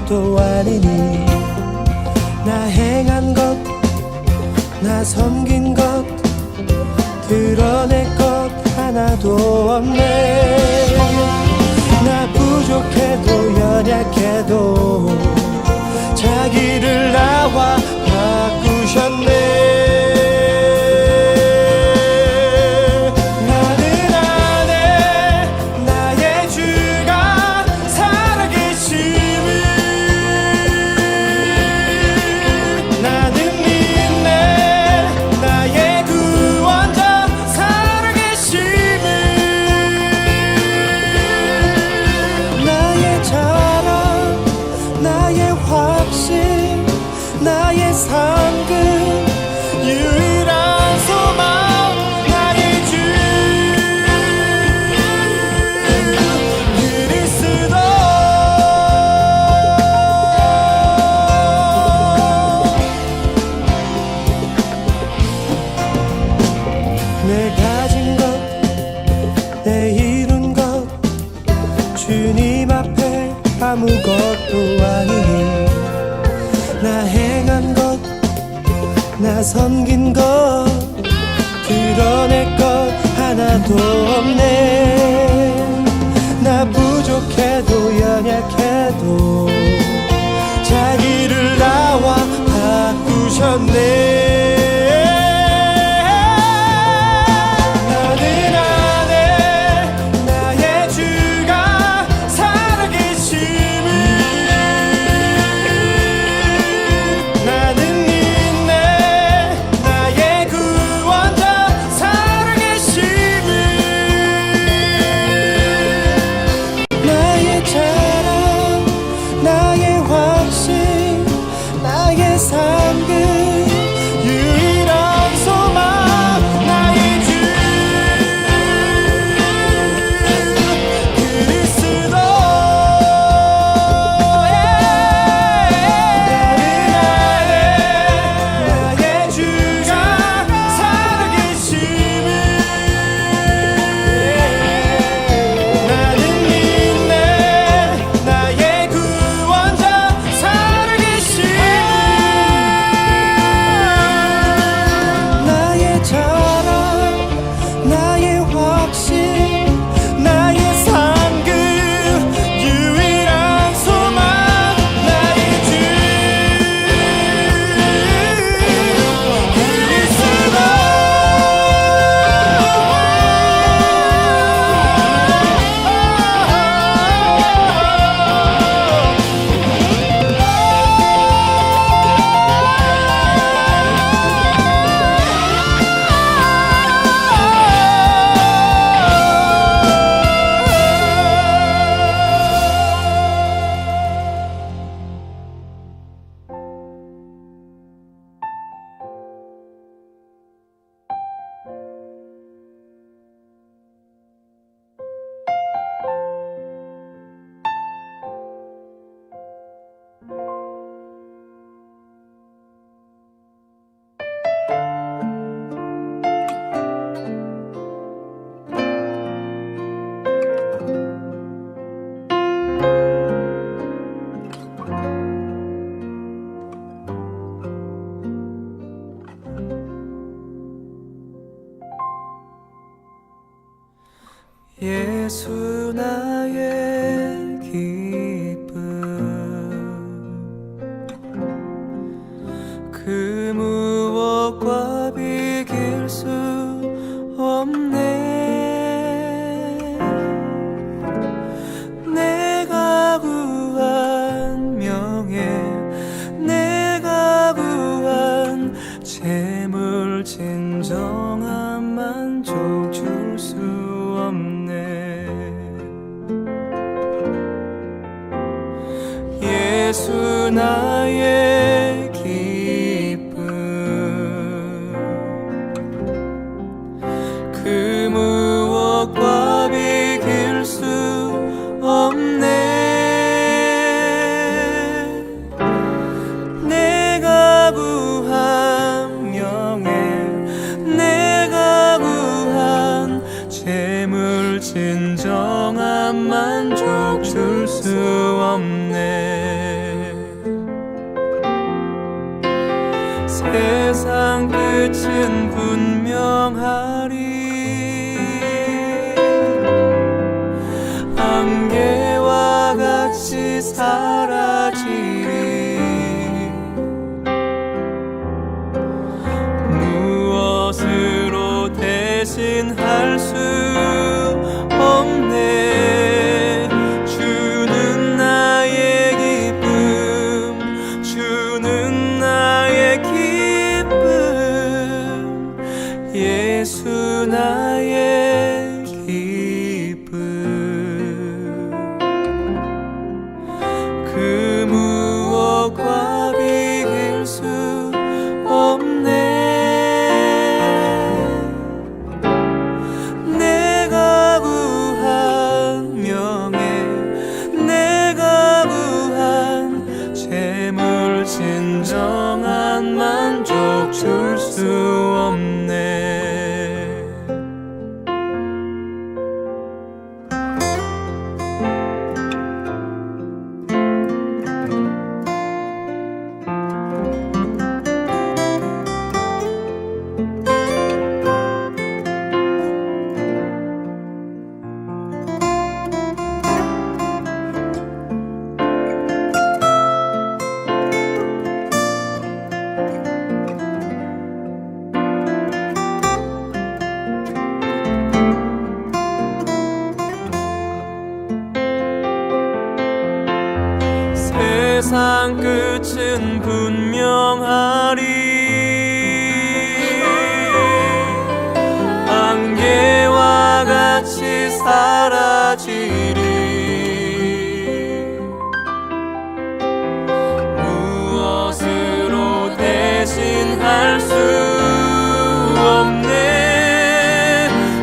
것도 아니니 나 행한 것 나 섬긴 것 드러낼 것 하나도 없네. 나 부족해도 연약해도 자기를 나와 바꾸셨네. 나의 상급 유일한 소망 나의 주 그리스도. 내 가진 것 내 이룬 것 주님 앞에 아무것도 아니니 나 행한 것 나 섬긴 것 드러낼 것 하나도 없네. 나 부족해도 연약해도 자기를 나와 바꾸셨네. 예수 나의 기쁨 그 무엇과 비길 수 없네. 내가 구한 명예 내가 구한 재물 진정한 만족 줄 수 없네. 예수 나의 기쁨 그 무엇과 비길 수 없네. 내가 구한 명예 내가 구한 재물 진정한 만족 줄 수 없네. 세상 끝은 분명하리. 안개와 같이 사라지리. 무엇으로 대신할 수 없네. 주는 나의 기쁨, 주는 나의 기쁨, 예수 나의 기쁨. 그 무엇과 비길 수 없네. 내가 구한 명예, 내가 구한 재물, 진정한 만족 줄 수 없네. 세상 끝은 분명하리. 안개와 같이 사라지리. 무엇으로 대신할 수 없네.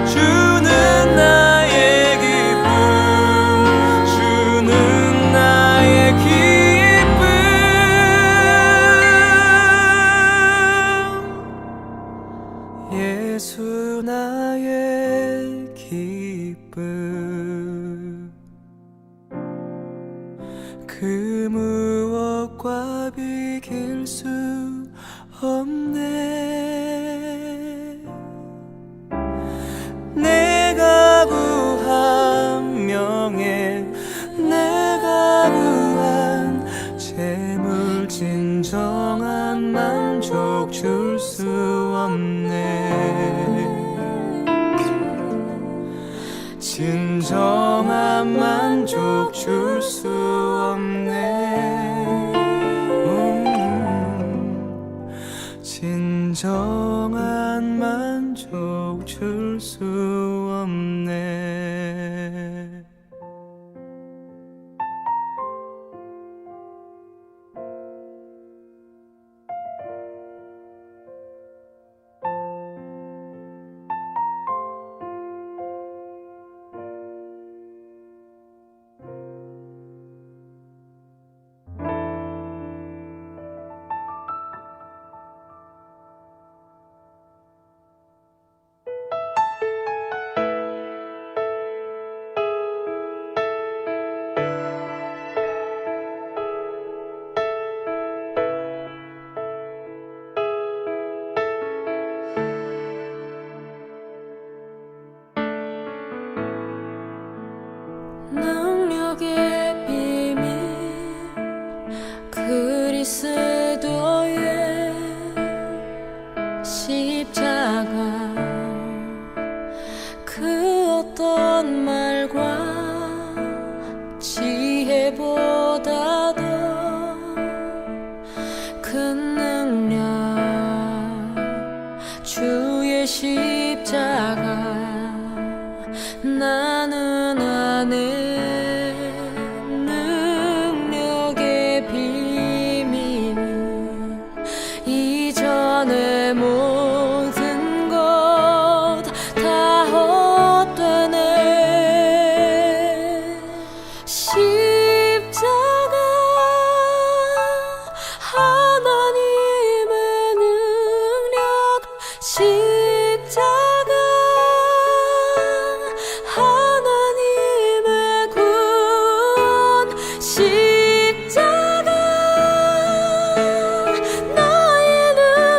주는 나의 기쁨, 주는 나의 기쁨, 예수 나의 기쁨. 그 무엇과 비길 수 없네. 내가 구한 명예, 내가 구한 재물, 진정한 만족 줄 수 없네. 진정한 만족 줄 수 없네. 진정한 만족 줄 수 없네. 능력의 비밀 그리스도의 십자가 그 어떤 말과 지혜보다도 큰 능력 주의 십자가 나는 아는 능력의 비밀 이전의 모든 것 다 헛되네. 십자가 하나님의 능력, 십자가 하나님의 구원, 십자가 나의 능력,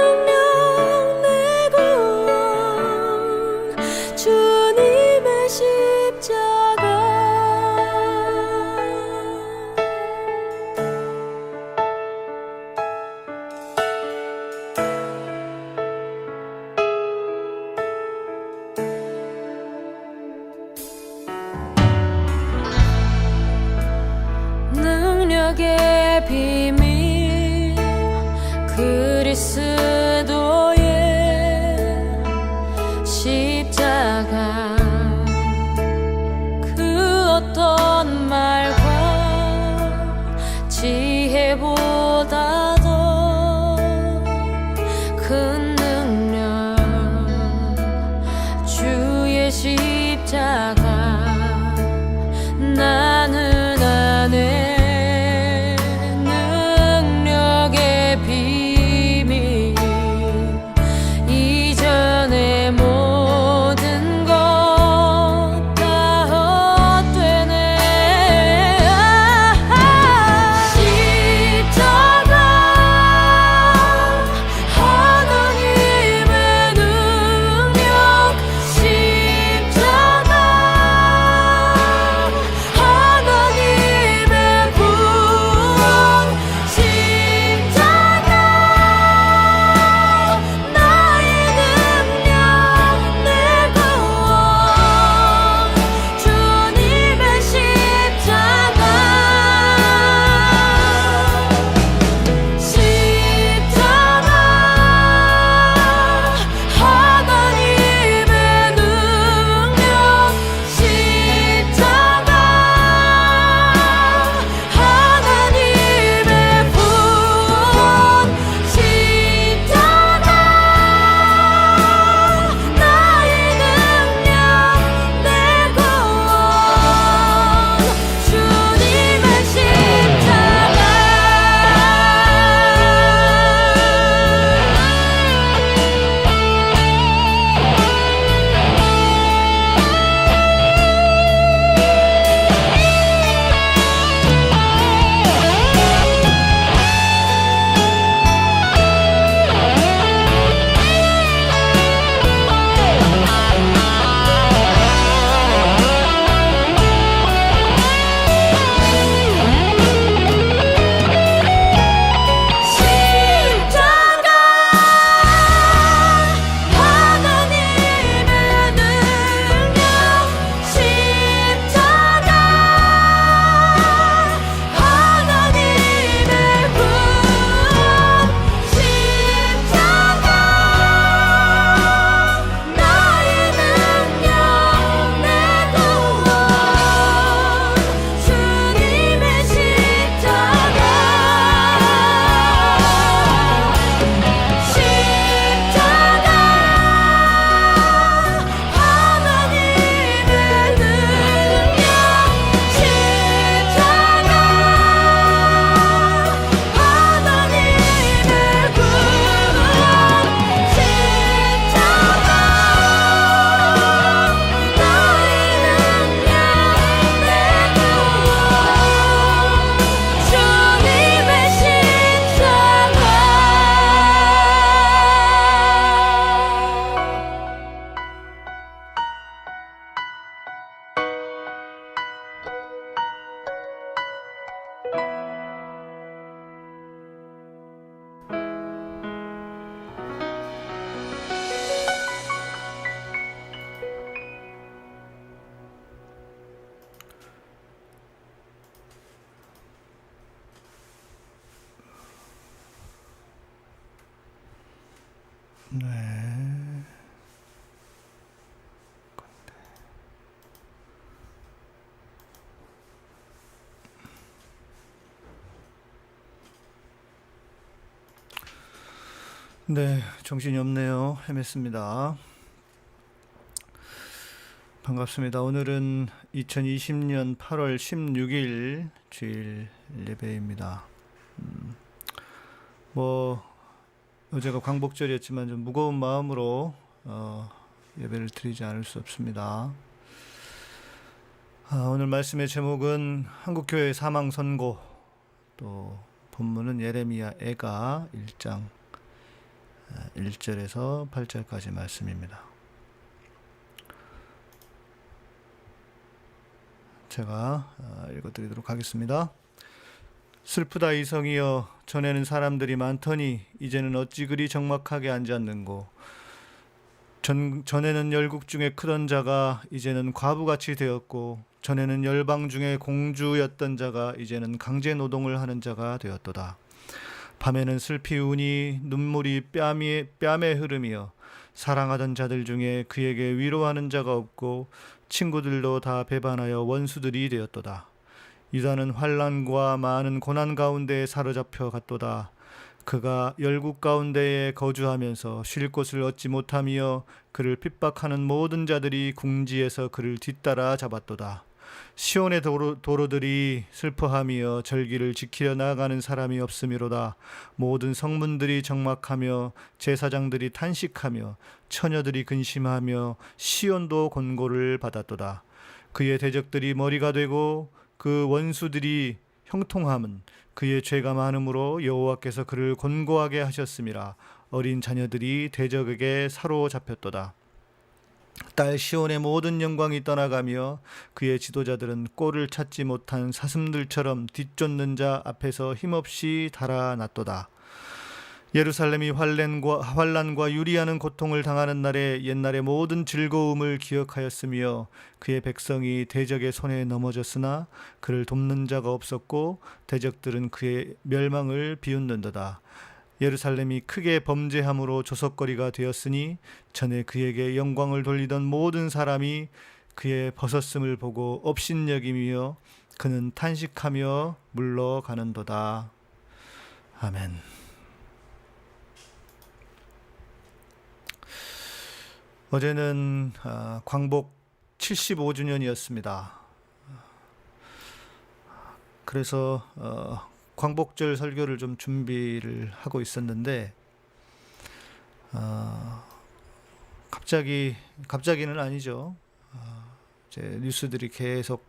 십자가 나는 안에 능력의 비밀 이전의 모든 것 다 헛되네. 십자가 하나님의 능력 십자가 하나님의 구원 십자가 나의 능력 내 구원 주님의 십자가 십자가 하나님의 능력 십자가 하나님의 구원 십자가 나의 능력 내 구원 주님의 십자가 십자가 하나님의 능력 십자가 하나님의 구원 십자가 나의 능력 내 구원 주님의 십자가 십자가 하나님의 능력 십자가 하나님의 구원 십자가 나의 능력 내 구원 주님의 십자가 네. 네, 정신이 없네요. 헤맸습니다. 반갑습니다. 오늘은 2020년 8월 16일 주일 예배입니다. 어제가 광복절이었지만 좀 무거운 마음으로 예배를 드리지 않을 수 없습니다. 오늘 말씀의 제목은 한국교회 사망 선고, 또 본문은 예레미야 애가 1장 1절에서 8절까지 말씀입니다. 제가 읽어드리도록 하겠습니다. 슬프다 이성이여, 전에는 사람들이 많더니 이제는 어찌 그리 적막하게 앉았는고. 전에는 열국 중에 크던 자가 이제는 과부같이 되었고, 전에는 열방 중에 공주였던 자가 이제는 강제 노동을 하는 자가 되었도다. 밤에는 슬피 우니 눈물이 뺨에 흐름이여, 사랑하던 자들 중에 그에게 위로하는 자가 없고 친구들도 다 배반하여 원수들이 되었도다. 유다는 환난과 많은 고난 가운데 사로잡혀 갔도다. 그가 열국 가운데에 거주하면서 쉴 곳을 얻지 못하며 그를 핍박하는 모든 자들이 궁지에서 그를 뒤따라 잡았도다. 시온의 도로들이 슬퍼하며 절기를 지키려 나아가는 사람이 없음이로다. 모든 성문들이 적막하며 제사장들이 탄식하며 처녀들이 근심하며 시온도 곤고를 받았도다. 그의 대적들이 머리가 되고 그 원수들이 형통함은 그의 죄가 많음으로 여호와께서 그를 곤고하게 하셨음이라. 어린 자녀들이 대적에게 사로잡혔도다. 딸 시온의 모든 영광이 떠나가며 그의 지도자들은 꼴을 찾지 못한 사슴들처럼 뒤쫓는 자 앞에서 힘없이 달아났도다. 예루살렘이 환난과 유리하는 고통을 당하는 날에 옛날의 모든 즐거움을 기억하였으며 그의 백성이 대적의 손에 넘어졌으나 그를 돕는 자가 없었고 대적들은 그의 멸망을 비웃는도다. 예루살렘이 크게 범죄함으로 조석거리가 되었으니 전에 그에게 영광을 돌리던 모든 사람이 그의 벗었음을 보고 업신여기며 그는 탄식하며 물러가는도다. 아멘. 어제는 광복 75주년이었습니다. 그래서 광복절 설교를 좀 준비를 하고 있었는데 갑자기는 아니죠. 이제 뉴스들이 계속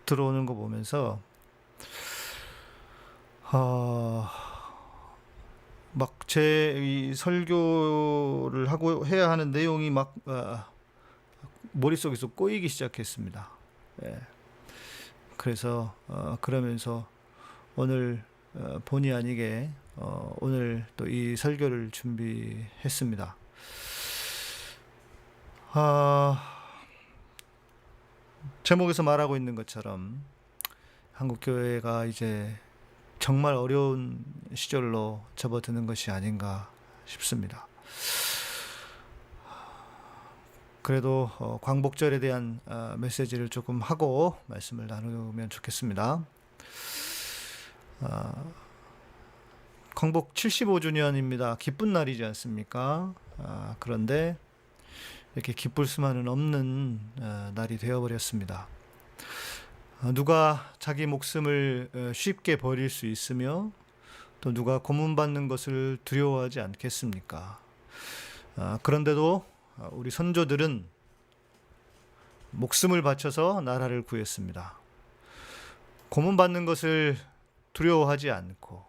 들어오는 거 보면서 막 제 이 설교를 하고 해야 하는 내용이 막 머릿속에서 꼬이기 시작했습니다. 예. 그래서 그러면서 오늘 본의 아니게 오늘 또 이 설교를 준비했습니다. 제목에서 말하고 있는 것처럼 한국 교회가 이제 정말 어려운 시절로 접어드는 것이 아닌가 싶습니다. 그래도 광복절에 대한 메시지를 조금 하고 말씀을 나누면 좋겠습니다. 광복 75주년입니다. 기쁜 날이지 않습니까? 그런데 이렇게 기쁠 수만은 없는 날이 되어버렸습니다. 누가 자기 목숨을 쉽게 버릴 수 있으며 또 누가 고문받는 것을 두려워하지 않겠습니까? 그런데도 우리 선조들은 목숨을 바쳐서 나라를 구했습니다. 고문받는 것을 두려워하지 않고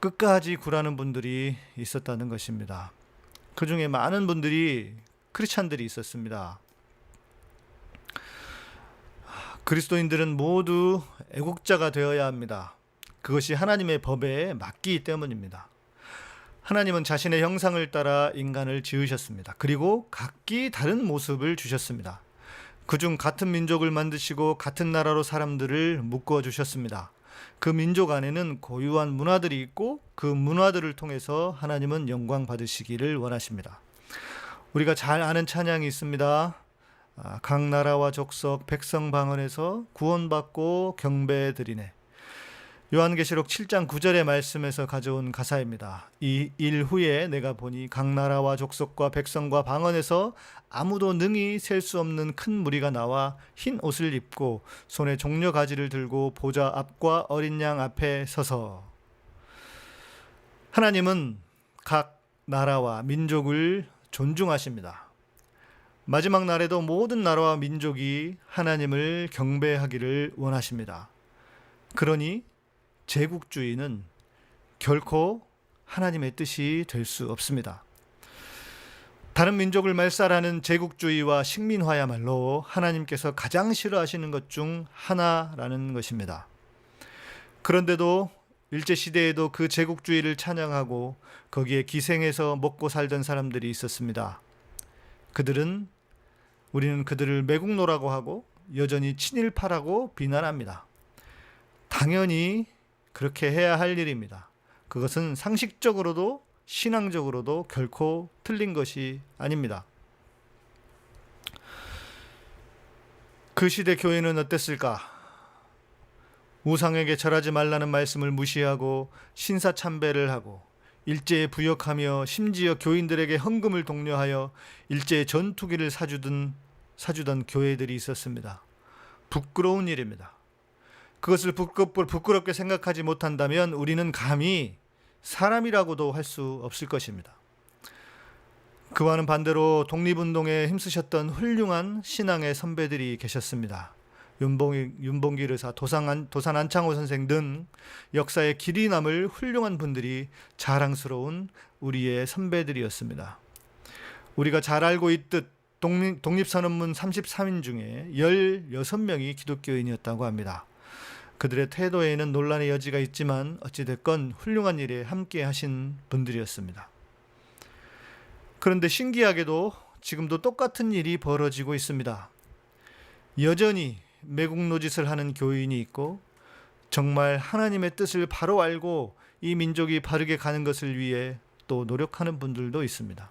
끝까지 구라는 분들이 있었다는 것입니다. 그 중에 많은 분들이 크리스찬들이 있었습니다. 그리스도인들은 모두 애국자가 되어야 합니다. 그것이 하나님의 법에 맞기 때문입니다. 하나님은 자신의 형상을 따라 인간을 지으셨습니다. 그리고 각기 다른 모습을 주셨습니다. 그중 같은 민족을 만드시고 같은 나라로 사람들을 묶어 주셨습니다. 그 민족 안에는 고유한 문화들이 있고 그 문화들을 통해서 하나님은 영광 받으시기를 원하십니다. 우리가 잘 아는 찬양이 있습니다. 각 나라와 족속 백성 방언에서 구원받고 경배드리네. 요한계시록 7장 9절의 말씀에서 가져온 가사입니다. 이 일 후에 내가 보니 각 나라와 족속과 백성과 방언에서 아무도 능히 셀 수 없는 큰 무리가 나와 흰 옷을 입고 손에 종려 가지를 들고 보좌 앞과 어린 양 앞에 서서. 하나님은 각 나라와 민족을 존중하십니다. 마지막 날에도 모든 나라와 민족이 하나님을 경배하기를 원하십니다. 그러니 제국주의는 결코 하나님의 뜻이 될 수 없습니다. 다른 민족을 말살하는 제국주의와 식민화야말로 하나님께서 가장 싫어하시는 것 중 하나라는 것입니다. 그런데도 일제시대에도 그 제국주의를 찬양하고 거기에 기생해서 먹고 살던 사람들이 있었습니다. 우리는 그들을 매국노라고 하고 여전히 친일파라고 비난합니다. 당연히 그렇게 해야 할 일입니다. 그것은 상식적으로도 신앙적으로도 결코 틀린 것이 아닙니다. 그 시대 교회는 어땠을까? 우상에게 절하지 말라는 말씀을 무시하고 신사참배를 하고 일제에 부역하며 심지어 교인들에게 헌금을 독려하여 일제의 전투기를 사주던 교회들이 있었습니다. 부끄러운 일입니다. 그것을 부끄럽게 생각하지 못한다면 우리는 감히 사람이라고도 할 수 없을 것입니다. 그와는 반대로 독립운동에 힘쓰셨던 훌륭한 신앙의 선배들이 계셨습니다. 윤봉길 의사, 도산 안창호 선생 등 역사에 길이 남을 훌륭한 분들이 자랑스러운 우리의 선배들이었습니다. 우리가 잘 알고 있듯 독립선언문 33인 중에 16명이 기독교인이었다고 합니다. 그들의 태도에는 논란의 여지가 있지만 어찌됐건 훌륭한 일에 함께 하신 분들이었습니다. 그런데 신기하게도 지금도 똑같은 일이 벌어지고 있습니다. 여전히 매국노짓을 하는 교인이 있고 정말 하나님의 뜻을 바로 알고 이 민족이 바르게 가는 것을 위해 또 노력하는 분들도 있습니다.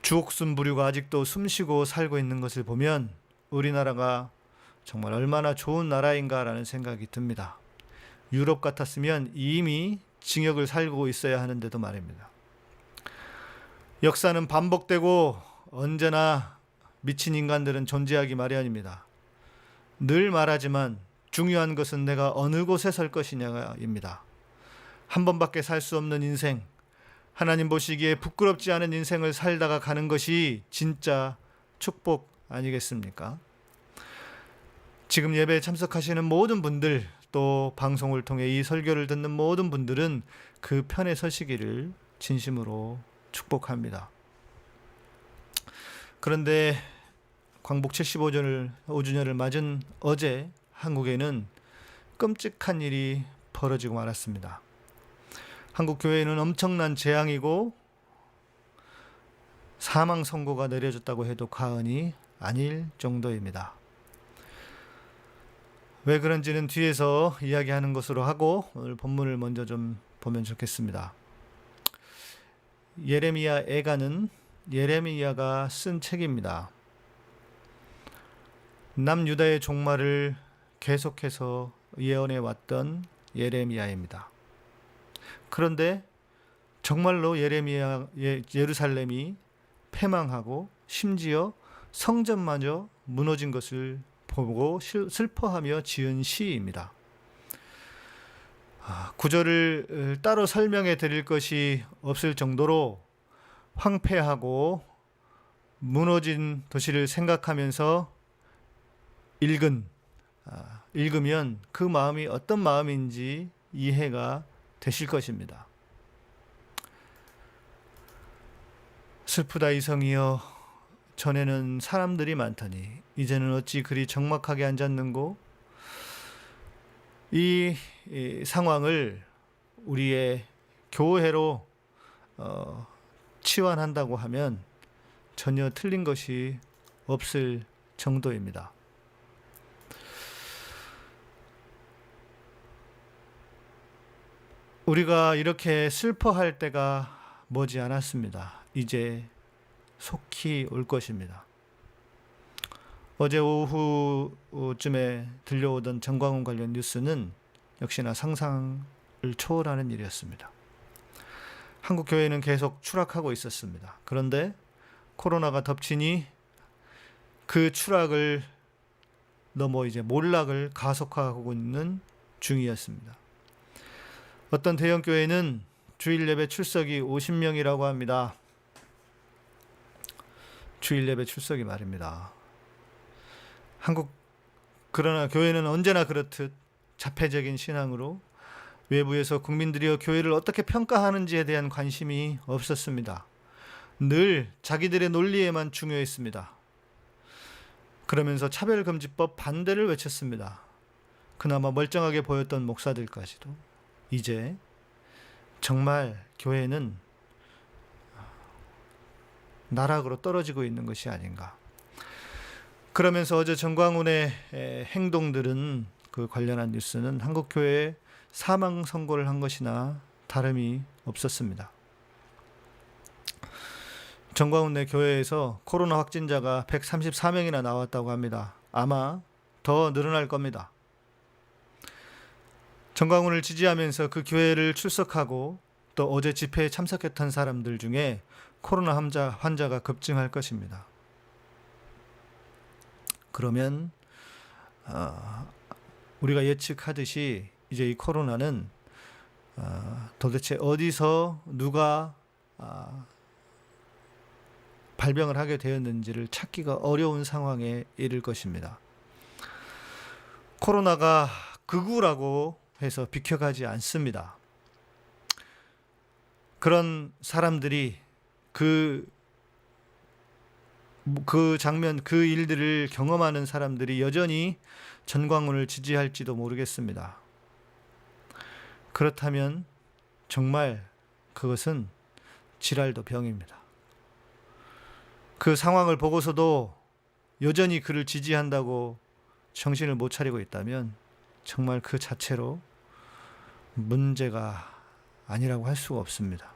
주옥순 부류가 아직도 숨쉬고 살고 있는 것을 보면 우리나라가 정말 얼마나 좋은 나라인가라는 생각이 듭니다. 유럽 같았으면 이미 징역을 살고 있어야 하는데도 말입니다. 역사는 반복되고 언제나 미친 인간들은 존재하기 마련입니다. 늘 말하지만 중요한 것은 내가 어느 곳에 설 것이냐입니다. 한 번밖에 살 수 없는 인생, 하나님 보시기에 부끄럽지 않은 인생을 살다가 가는 것이 진짜 축복 아니겠습니까? 지금 예배에 참석하시는 모든 분들, 또 방송을 통해 이 설교를 듣는 모든 분들은 그 편에 서시기를 진심으로 축복합니다. 그런데 광복 75주년을 맞은 어제 한국에는 끔찍한 일이 벌어지고 말았습니다. 한국 교회에는 엄청난 재앙이고 사망 선고가 내려졌다고 해도 과언이 아닐 정도입니다. 왜 그런지는 뒤에서 이야기하는 것으로 하고 오늘 본문을 먼저 좀 보면 좋겠습니다. 예레미야 애가는 예레미야가 쓴 책입니다. 남유다의 종말을 계속해서 예언해 왔던 예레미야입니다. 그런데 정말로 예루살렘이 패망하고 심지어 성전마저 무너진 것을 보고 슬퍼하며 지은 시입니다. 구절을 따로 설명해 드릴 것이 없을 정도로 황폐하고 무너진 도시를 생각하면서 읽으면 그 마음이 어떤 마음인지 이해가 되실 것입니다. 슬프다 이성이여, 전에는 사람들이 많더니 이제는 어찌 그리 적막하게 앉았는고. 이 상황을 우리의 교회로 치환한다고 하면 전혀 틀린 것이 없을 정도입니다. 우리가 이렇게 슬퍼할 때가 머지 않았습니다. 이제 속히 올 것입니다. 어제 오후쯤에 들려오던 정광훈 관련 뉴스는 역시나 상상을 초월하는 일이었습니다. 한국 교회는 계속 추락하고 있었습니다. 그런데 코로나가 덮치니 그 추락을 넘어 이제 몰락을 가속화하고 있는 중이었습니다. 어떤 대형 교회는 주일 예배 출석이 50명이라고 합니다. 주일 예배 출석이 말입니다. 그러나 교회는 언제나 그렇듯 자폐적인 신앙으로 외부에서 국민들이 교회를 어떻게 평가하는지에 대한 관심이 없었습니다. 늘 자기들의 논리에만 중요했습니다. 그러면서 차별금지법 반대를 외쳤습니다. 그나마 멀쩡하게 보였던 목사들까지도 이제 정말 교회는 나락으로 떨어지고 있는 것이 아닌가. 그러면서 어제 정광훈의 행동들은, 그 관련한 뉴스는 한국교회에 사망 선고를 한 것이나 다름이 없었습니다. 정광훈 내 교회에서 코로나 확진자가 134명이나 나왔다고 합니다. 아마 더 늘어날 겁니다. 정광훈을 지지하면서 그 교회를 출석하고 또 어제 집회에 참석했던 사람들 중에 코로나 환자가 급증할 것입니다. 그러면 우리가 예측하듯이 이제 이 코로나는 도대체 어디서 누가 발병을 하게 되었는지를 찾기가 어려운 상황에 이를 것입니다. 코로나가 극우라고 해서 비켜가지 않습니다. 그런 사람들이 그 장면, 그 일들을 경험하는 사람들이 여전히 전광훈을 지지할지도 모르겠습니다. 그렇다면 정말 그것은 지랄도 병입니다. 그 상황을 보고서도 여전히 그를 지지한다고 정신을 못 차리고 있다면 정말 그 자체로 문제가 아니라고 할 수가 없습니다.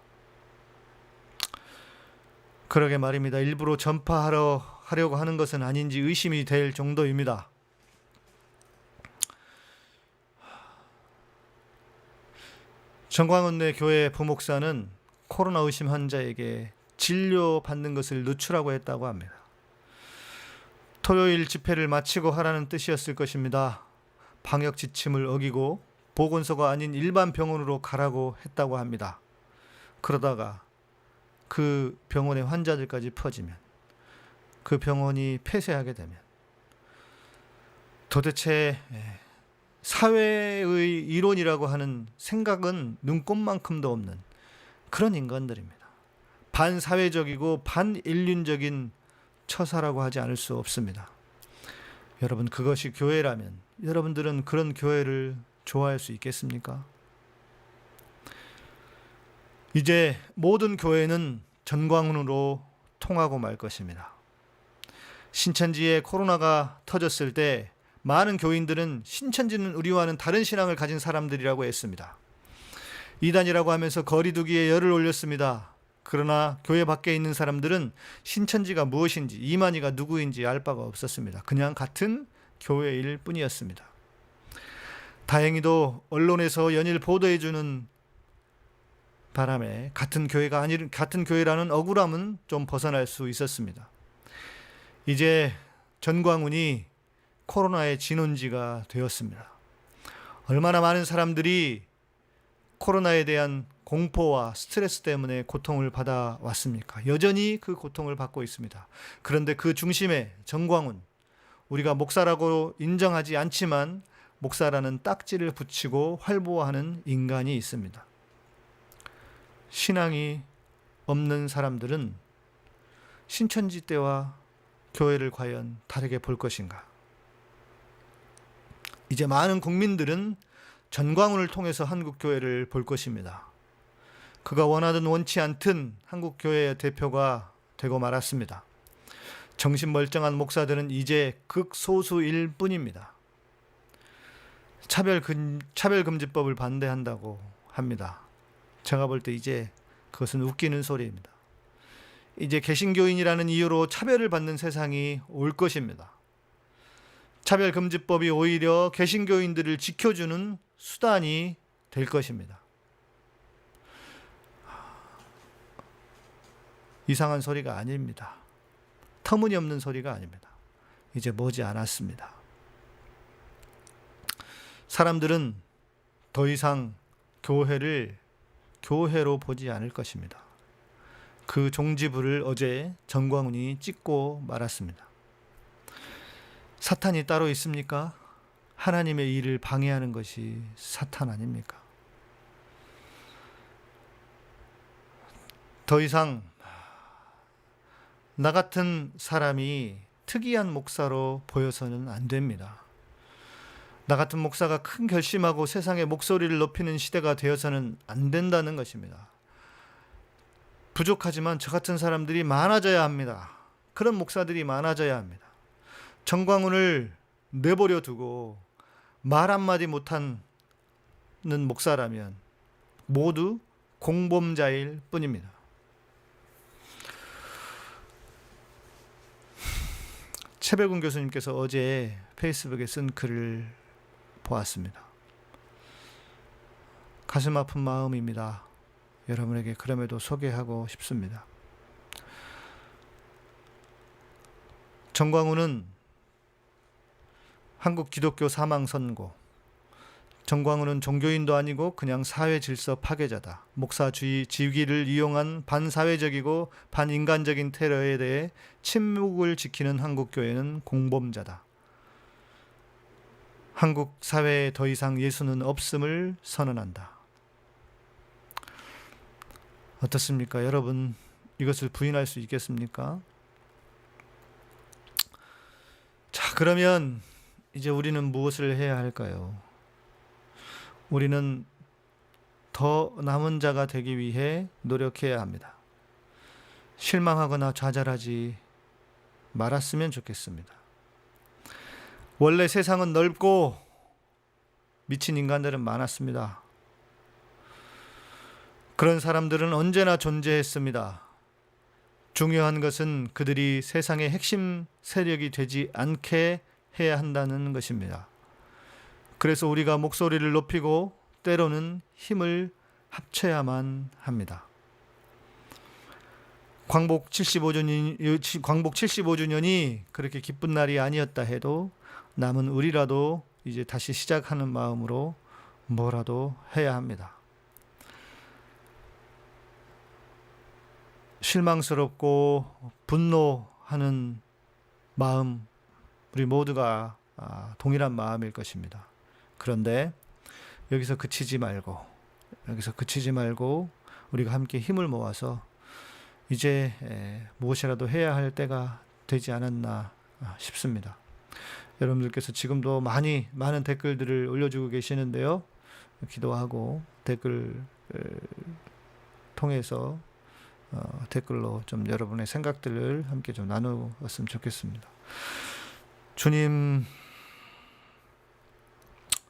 그러게 말입니다. 일부러 전파하려고 하는 것은 아닌지 의심이 될 정도입니다. 정광훈네 교회 부목사는 코로나 의심 환자에게 진료받는 것을 늦추라고 했다고 합니다. 토요일 집회를 마치고 하라는 뜻이었을 것입니다. 방역 지침을 어기고 보건소가 아닌 일반 병원으로 가라고 했다고 합니다. 그러다가 그 병원의 환자들까지 퍼지면, 그 병원이 폐쇄하게 되면 도대체 사회의 이론이라고 하는 생각은 눈꼽만큼도 없는 그런 인간들입니다. 반사회적이고 반인륜적인 처사라고 하지 않을 수 없습니다. 여러분, 그것이 교회라면 여러분들은 그런 교회를 좋아할 수 있겠습니까? 이제 모든 교회는 전광훈으로 통하고 말 것입니다. 신천지에 코로나가 터졌을 때 많은 교인들은 신천지는 우리와는 다른 신앙을 가진 사람들이라고 했습니다. 이단이라고 하면서 거리두기에 열을 올렸습니다. 그러나 교회 밖에 있는 사람들은 신천지가 무엇인지, 이만희가 누구인지 알 바가 없었습니다. 그냥 같은 교회일 뿐이었습니다. 다행히도 언론에서 연일 보도해주는 바람에 같은 교회라는 억울함은 좀 벗어날 수 있었습니다. 이제 전광훈이 코로나의 진원지가 되었습니다. 얼마나 많은 사람들이 코로나에 대한 공포와 스트레스 때문에 고통을 받아왔습니까? 여전히 그 고통을 받고 있습니다. 그런데 그 중심에 전광훈, 우리가 목사라고 인정하지 않지만 목사라는 딱지를 붙이고 활보하는 인간이 있습니다. 신앙이 없는 사람들은 신천지 때와 교회를 과연 다르게 볼 것인가? 이제 많은 국민들은 전광훈을 통해서 한국교회를 볼 것입니다. 그가 원하든 원치 않든 한국교회의 대표가 되고 말았습니다. 정신멀쩡한 목사들은 이제 극소수일 뿐입니다. 차별금지법을 반대한다고 합니다. 제가 볼 때 이제 그것은 웃기는 소리입니다. 이제 개신교인이라는 이유로 차별을 받는 세상이 올 것입니다. 차별금지법이 오히려 개신교인들을 지켜주는 수단이 될 것입니다. 이상한 소리가 아닙니다. 터무니없는 소리가 아닙니다. 이제 머지 않았습니다. 사람들은 더 이상 교회를 교회로 보지 않을 것입니다. 그 종지부를 어제 전광훈이 찍고 말았습니다. 사탄이 따로 있습니까? 하나님의 일을 방해하는 것이 사탄 아닙니까? 더 이상 나 같은 사람이 특이한 목사로 보여서는 안 됩니다. 나 같은 목사가 큰 결심하고 세상의 목소리를 높이는 시대가 되어서는 안 된다는 것입니다. 부족하지만 저 같은 사람들이 많아져야 합니다. 그런 목사들이 많아져야 합니다. 전광훈을 내버려 두고 말 한마디 못하는 목사라면 모두 공범자일 뿐입니다. 최백운 교수님께서 어제 페이스북에 쓴 글을 보았습니다. 가슴 아픈 마음입니다. 여러분에게 그럼에도 소개하고 싶습니다. 정광훈은 한국 기독교 사망선고, 정광훈은 종교인도 아니고 그냥 사회 질서 파괴자다. 목사주의 지위를 이용한 반사회적이고 반인간적인 테러에 대해 침묵을 지키는 한국교회는 공범자다. 한국 사회에 더 이상 예수는 없음을 선언한다. 어떻습니까? 여러분, 이것을 부인할 수 있겠습니까? 자, 그러면 이제 우리는 무엇을 해야 할까요? 우리는 더 남은 자가 되기 위해 노력해야 합니다. 실망하거나 좌절하지 말았으면 좋겠습니다. 원래 세상은 넓고 미친 인간들은 많았습니다. 그런 사람들은 언제나 존재했습니다. 중요한 것은 그들이 세상의 핵심 세력이 되지 않게 해야 한다는 것입니다. 그래서 우리가 목소리를 높이고 때로는 힘을 합쳐야만 합니다. 광복 75주년이 그렇게 기쁜 날이 아니었다 해도 남은 우리라도 이제 다시 시작하는 마음으로 뭐라도 해야 합니다. 실망스럽고 분노하는 마음, 우리 모두가 동일한 마음일 것입니다. 그런데 여기서 그치지 말고 우리가 함께 힘을 모아서 이제 무엇이라도 해야 할 때가 되지 않았나 싶습니다. 여러분들께서 지금도 많은 댓글들을 올려주고 계시는데요. 기도하고 댓글 통해서 댓글로 좀 여러분의 생각들을 함께 좀 나누었으면 좋겠습니다. 주님,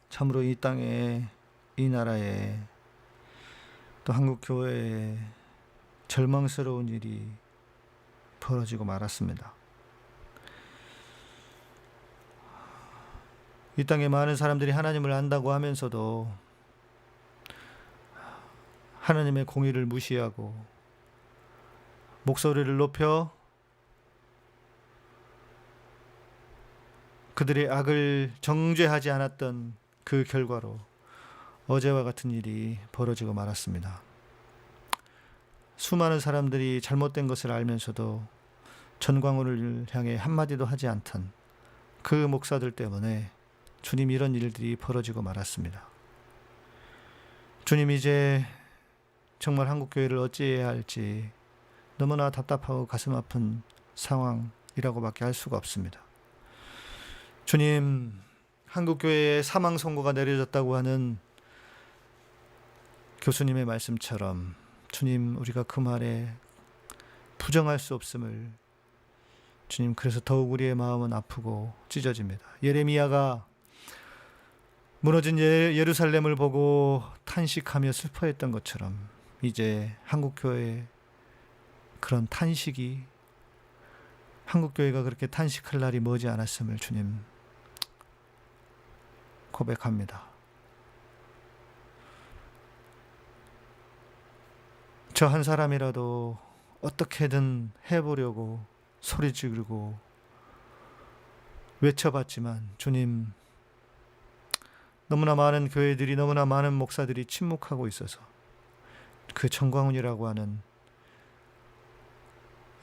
참으로 이 땅에, 이 나라에, 또 한국 교회에 절망스러운 일이 벌어지고 말았습니다. 이 땅에 많은 사람들이 하나님을 안다고 하면서도 하나님의 공의를 무시하고 목소리를 높여 그들의 악을 정죄하지 않았던 그 결과로 어제와 같은 일이 벌어지고 말았습니다. 수많은 사람들이 잘못된 것을 알면서도 전광훈을 향해 한마디도 하지 않던 그 목사들 때문에 주님, 이런 일들이 벌어지고 말았습니다. 주님, 이제 정말 한국교회를 어찌해야 할지 너무나 답답하고 가슴 아픈 상황이라고밖에 할 수가 없습니다. 주님, 한국교회에 사망 선고가 내려졌다고 하는 교수님의 말씀처럼 주님, 우리가 그 말에 부정할 수 없음을 주님, 그래서 더욱 우리의 마음은 아프고 찢어집니다. 예레미야가 무너진 예루살렘을 보고 탄식하며 슬퍼했던 것처럼 이제 한국교회의 그런 탄식이, 한국교회가 그렇게 탄식할 날이 머지 않았음을 주님 고백합니다. 저 한 사람이라도 어떻게든 해보려고 소리 지르고 외쳐봤지만 주님, 너무나 많은 교회들이, 너무나 많은 목사들이 침묵하고 있어서 그 정광훈이라고 하는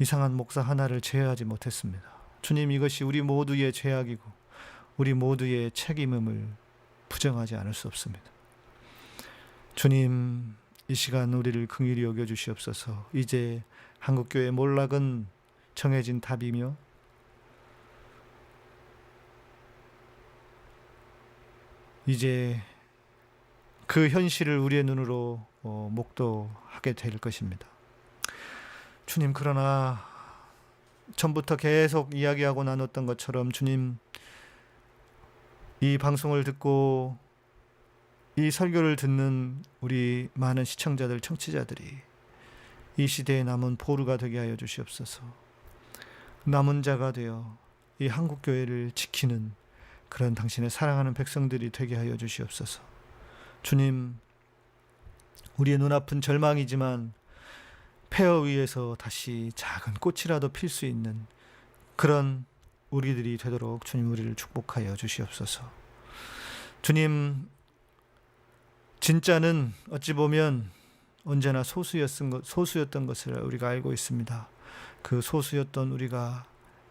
이상한 목사 하나를 제어하지 못했습니다. 주님, 이것이 우리 모두의 죄악이고 우리 모두의 책임임을 부정하지 않을 수 없습니다. 주님, 이 시간 우리를 긍휼히 여겨주시옵소서. 이제 한국교회 몰락은 정해진 답이며 이제 그 현실을 우리의 눈으로 목도하게 될 것입니다. 주님, 그러나 전부터 계속 이야기하고 나눴던 것처럼 주님, 이 방송을 듣고 이 설교를 듣는 우리 많은 시청자들, 청취자들이 이 시대에 남은 보루가 되게 하여 주시옵소서. 남은 자가 되어 이 한국교회를 지키는 그런 당신의 사랑하는 백성들이 되게 하여 주시옵소서. 주님, 우리의 눈앞은 절망이지만 폐허 위에서 다시 작은 꽃이라도 필 수 있는 그런 우리들이 되도록 주님 우리를 축복하여 주시옵소서. 주님, 진짜는 어찌 보면 언제나 소수였던 것을 우리가 알고 있습니다. 그 소수였던 우리가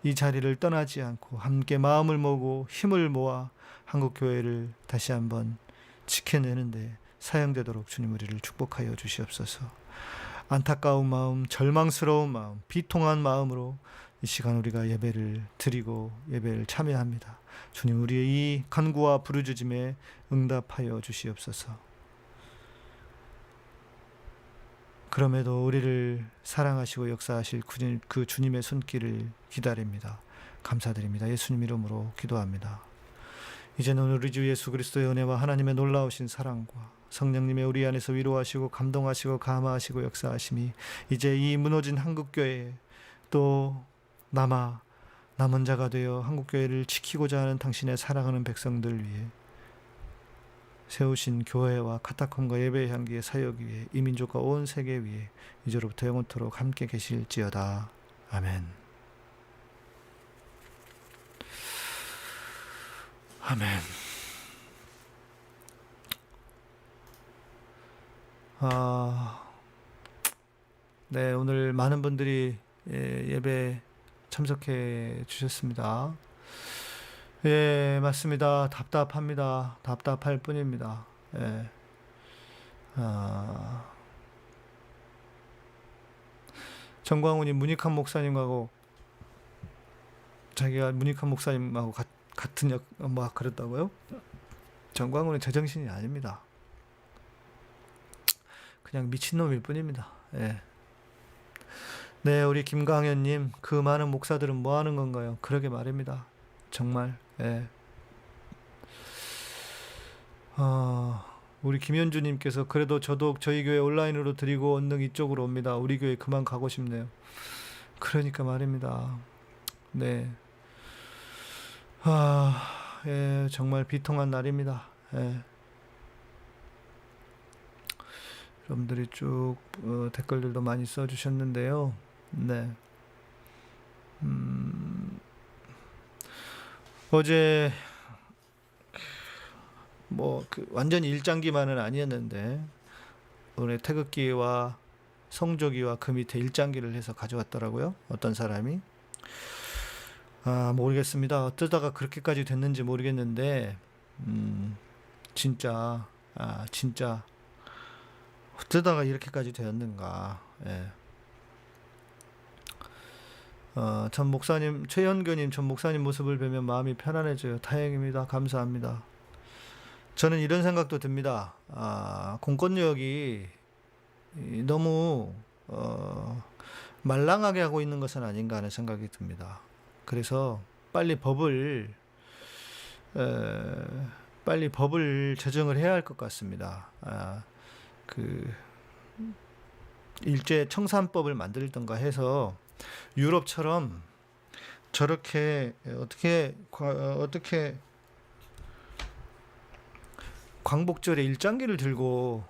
이 자리를 떠나지 않고 함께 마음을 모으고 힘을 모아 한국교회를 다시 한번 지켜내는데 사용되도록 주님 우리를 축복하여 주시옵소서. 안타까운 마음, 절망스러운 마음, 비통한 마음으로 이 시간 우리가 예배를 드리고 예배를 참여합니다. 주님, 우리의 이 간구와 부르짖음에 응답하여 주시옵소서. 그럼에도 우리를 사랑하시고 역사하실 그 주님의 손길을 기다립니다. 감사드립니다. 예수님 이름으로 기도합니다. 이제는 우리 주 예수 그리스도의 은혜와 하나님의 놀라우신 사랑과 성령님의 우리 안에서 위로하시고 감동하시고 감화하시고 역사하심이 이제 이 무너진 한국교회에 또 남은 자가 되어 한국교회를 지키고자 하는 당신의 사랑하는 백성들 위해 세우신 교회와 카타콤과 예배의 향기의 사역 위에 이 민족과 온 세계 위에 이제로부터 영원토록 함께 계실지어다. 아멘. 아멘. 네, 오늘 많은 분들이 예배 참석해 주셨습니다. 예, 맞습니다. 답답합니다. 답답할 뿐입니다. 예. 정광훈이 문익환 목사님하고 자기가 문익환 목사님하고 같은 뭐 그랬다고요? 정광훈은 제정신이 아닙니다. 그냥 미친놈일 뿐입니다. 예. 네, 우리 김강현님, 그 많은 목사들은 뭐 하는 건가요? 그러게 말입니다. 정말. 예. 우리 김현주님께서 그래도 저도 저희 교회 온라인으로 드리고 언능 이쪽으로 옵니다. 우리 교회 그만 가고 싶네요. 그러니까 말입니다. 네. 예, 정말 비통한 날입니다. 예. 여러분들이 쭉 댓글들도 많이 써주셨는데요. 네. 어제 뭐 완전히 일장기만은 아니었는데 오늘 태극기와 성조기와 그 밑에 일장기를 해서 가져왔더라고요. 어떤 사람이. 모르겠습니다. 어쩌다가 그렇게까지 됐는지 모르겠는데 진짜 어쩌다가 이렇게까지 되었는가. 예. 전 목사님, 최현교님, 전 목사님 모습을 뵈면 마음이 편안해져요. 다행입니다. 감사합니다. 저는 이런 생각도 듭니다. 공권력이 너무 말랑하게 하고 있는 것은 아닌가 하는 생각이 듭니다. 그래서 빨리 법을 제정을 해야 할 것 같습니다. 일제 청산법을 만들던가 해서 유럽처럼 저렇게 어떻게 광복절에 일장기를 들고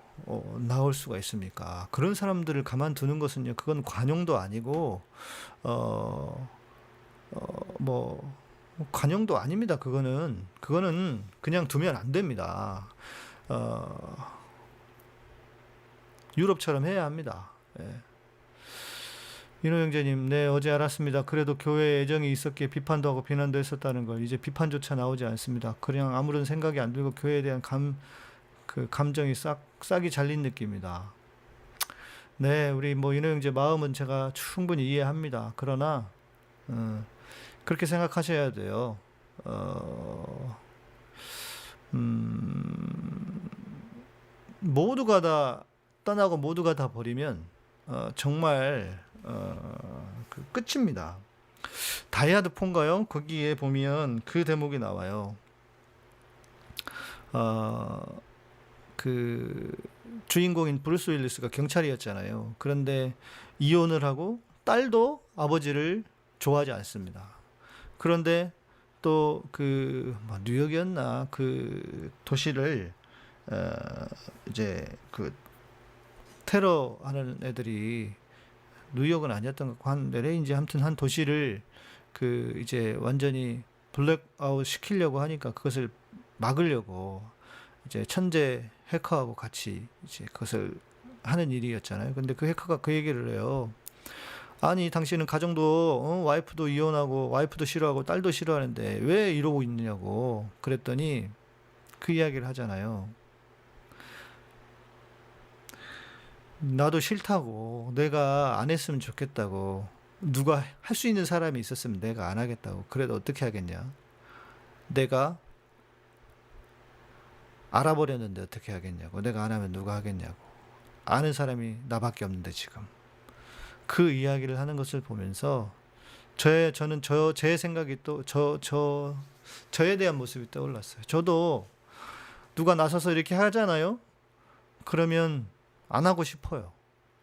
나올 수가 있습니까? 그런 사람들을 가만두는 것은요, 그건 관용도 아니고 뭐 관용도 아닙니다. 그거는 그냥 두면 안 됩니다. 유럽처럼 해야 합니다. 예. 인호 형제님, 네, 어제 알았습니다. 그래도 교회에 애정이 있었기에 비판도 하고 비난도 했었다는 걸. 이제 비판조차 나오지 않습니다. 그냥 아무런 생각이 안 들고 교회에 대한 감정이 싹이 잘린 느낌이다. 네, 우리 뭐 인호 형제 마음은 제가 충분히 이해합니다. 그러나 그렇게 생각하셔야 돼요. 모두가 다 떠나고 모두가 다 버리면 정말 끝입니다. 다이아드 폰가요? 거기에 보면 그 대목이 나와요. 그 주인공인 브루스 윌리스가 경찰이었잖아요. 그런데 이혼을 하고 딸도 아버지를 좋아하지 않습니다. 그런데 또 뉴욕이었나 그 도시를 이제 테러하는 애들이 뉴욕은 아니었던 것 같고 한 LA인지 아무튼 한 도시를 그 이제 완전히 블랙아웃 시키려고 하니까 그것을 막으려고 이제 천재 해커하고 같이 이제 그것을 하는 일이었잖아요. 근데 그 해커가 그 얘기를 해요. 아니 당신은 가정도 와이프도 이혼하고 와이프도 싫어하고 딸도 싫어하는데 왜 이러고 있느냐고 그랬더니 그 이야기를 하잖아요. 나도 싫다고 내가 안 했으면 좋겠다고 누가 할 수 있는 사람이 있었으면 내가 안 하겠다고 그래도 어떻게 하겠냐 내가 알아버렸는데 어떻게 하겠냐고 내가 안 하면 누가 하겠냐고 아는 사람이 나밖에 없는데 지금 그 이야기를 하는 것을 보면서 저는 제 생각이 또 저에 대한 모습이 떠올랐어요. 저도 누가 나서서 이렇게 하잖아요. 그러면 안 하고 싶어요.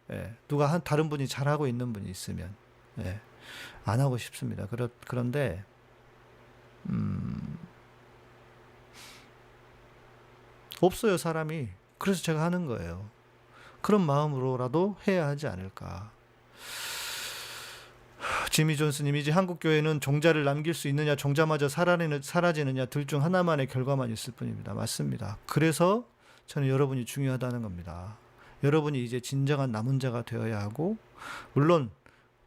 예, 누가 다른 분이 잘하고 있는 분이 있으면 예, 안 하고 싶습니다. 그런데 없어요 사람이. 그래서 제가 하는 거예요. 그런 마음으로라도 해야 하지 않을까. 지미 존스님 이제 한국 교회는 종자를 남길 수 있느냐 종자마저 사라지느냐 둘 중 하나만의 결과만 있을 뿐입니다. 맞습니다. 그래서 저는 여러분이 중요하다는 겁니다. 여러분이 이제 진정한 남은 자가 되어야 하고 물론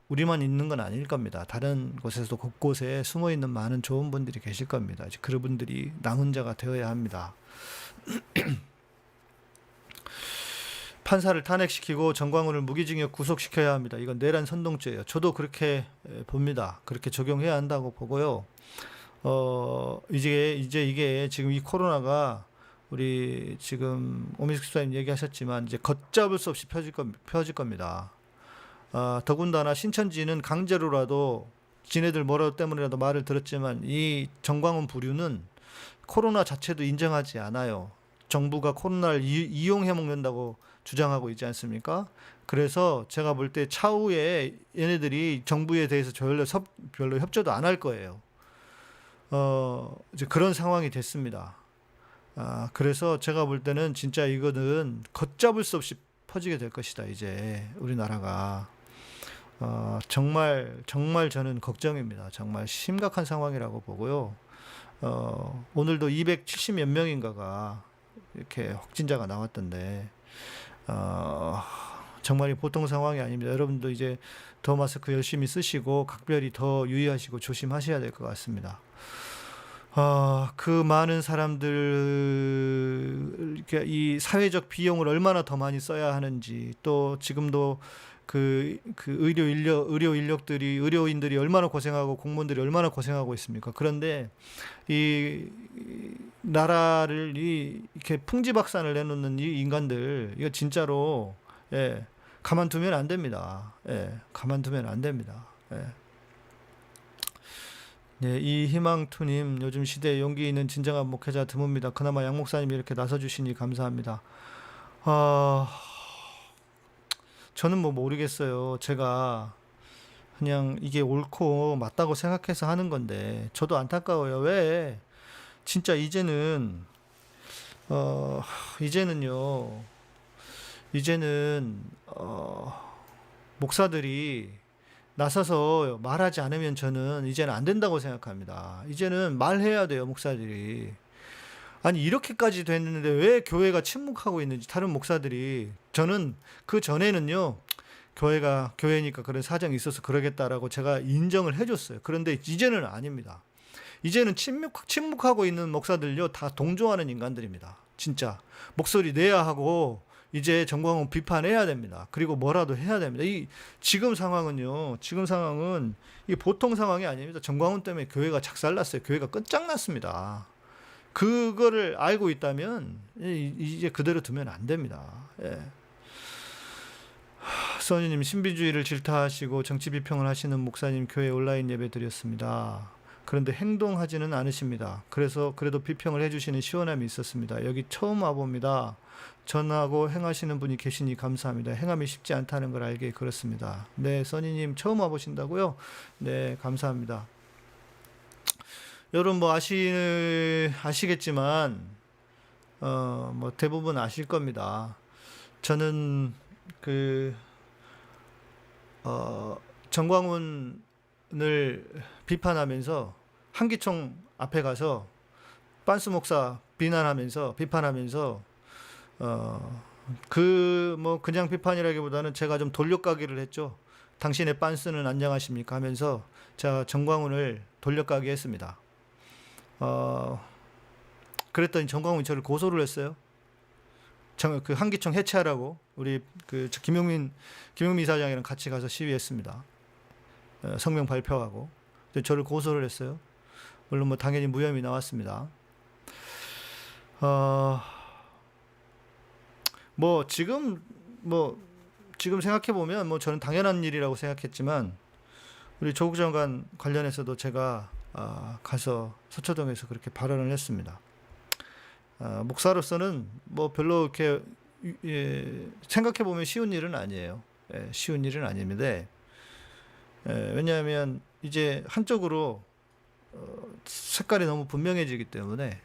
우리만 있는 건 아닐 겁니다. 다른 곳에서도 곳곳에 숨어 있는 많은 좋은 분들이 계실 겁니다. 이제 그분들이 남은 자가 되어야 합니다. 판사를 탄핵시키고 정광훈을 무기징역 구속시켜야 합니다. 이건 내란 선동죄예요. 저도 그렇게 봅니다. 그렇게 적용해야 한다고 보고요. 이제 이게 지금 이 코로나가 우리 지금 오미숙 수사님 얘기하셨지만 이제 걷잡을 수 없이 펴질 겁니다. 더군다나 신천지는 강제로라도 지네들 뭐라도 때문이라도 말을 들었지만 이 정광훈 부류는 코로나 자체도 인정하지 않아요. 정부가 코로나를 이용해 먹는다고 주장하고 있지 않습니까? 그래서 제가 볼 때 차후에 얘네들이 정부에 대해서 별로 협조도 안 할 거예요. 이제 그런 상황이 됐습니다. 그래서 제가 볼 때는 진짜 이거는 걷잡을 수 없이 퍼지게 될 것이다. 이제 우리나라가 정말 저는 걱정입니다. 정말 심각한 상황이라고 보고요. 오늘도 270몇 명인가가 이렇게 확진자가 나왔던데 정말 보통 상황이 아닙니다. 여러분도 이제 더 마스크 열심히 쓰시고 각별히 더 유의하시고 조심하셔야 될 것 같습니다. 그 많은 사람들 이렇게 이 사회적 비용을 얼마나 더 많이 써야 하는지 또 지금도 그 의료인들이 얼마나 고생하고 공무원들이 얼마나 고생하고 있습니까? 그런데 이 나라를 이렇게 풍지박산을 내놓는 이 인간들 이거 진짜로 가만두면 안 됩니다. 가만두면 안 됩니다. 네, 이 희망투님 요즘 시대에 용기 있는 진정한 목회자 드뭅니다. 그나마 양 목사님이 이렇게 나서주시니 감사합니다. 저는 뭐 모르겠어요. 제가 그냥 이게 옳고 맞다고 생각해서 하는 건데 저도 안타까워요. 왜 진짜 이제는 목사들이 나서서 말하지 않으면 저는 이제는 안 된다고 생각합니다. 이제는 말해야 돼요, 목사들이. 아니, 이렇게까지 됐는데 왜 교회가 침묵하고 있는지, 다른 목사들이. 저는 그 전에는요, 교회니까 그런 사정이 있어서 그러겠다라고 제가 인정을 해줬어요. 그런데 이제는 아닙니다. 이제는 침묵하고 있는 목사들요, 다 동조하는 인간들입니다. 진짜. 목소리 내야 하고, 이제 정광훈 비판해야 됩니다. 그리고 뭐라도 해야 됩니다. 지금 상황은 이 보통 상황이 아닙니다. 정광훈 때문에 교회가 작살났어요. 교회가 끝장났습니다. 그거를 알고 있다면 이제 그대로 두면 안 됩니다. 써니님, 신비주의를 질타하시고 정치 비평을 하시는 목사님 교회 온라인 예배 드렸습니다. 그런데 행동하지는 않으십니다. 그래도 비평을 해주시는 시원함이 있었습니다. 여기 처음 와봅니다. 전하고 행하시는 분이 계시니 감사합니다. 행함이 쉽지 않다는 걸 알게 그렇습니다. 네, 써니님 처음 와보신다고요? 네, 감사합니다. 여러분 뭐 아시겠지만 뭐 대부분 아실 겁니다. 저는 그 정광훈을 비판하면서 한기총 앞에 가서 빤스 목사 비판하면서 그 뭐 그냥 비판이라기보다는 제가 좀 돌려까기를 했죠. 당신의 빤스는 안녕하십니까 하면서 제가 정광훈을 돌려까기 했습니다. 그랬더니 정광훈이 저를 고소를 했어요. 그 한기총 해체하라고 우리 그 김용민 이사장이랑 같이 가서 시위했습니다. 성명 발표하고 저를 고소를 했어요. 물론 뭐 당연히 무혐의 나왔습니다. 뭐 지금 생각해 보면 뭐 저는 당연한 일이라고 생각했지만 우리 조국 장관 관련해서도 제가 가서 서초동에서 그렇게 발언을 했습니다. 목사로서는 뭐 별로 이렇게 생각해 보면 쉬운 일은 아니에요. 쉬운 일은 아닙니다. 왜냐하면 이제 한쪽으로 색깔이 너무 분명해지기 때문에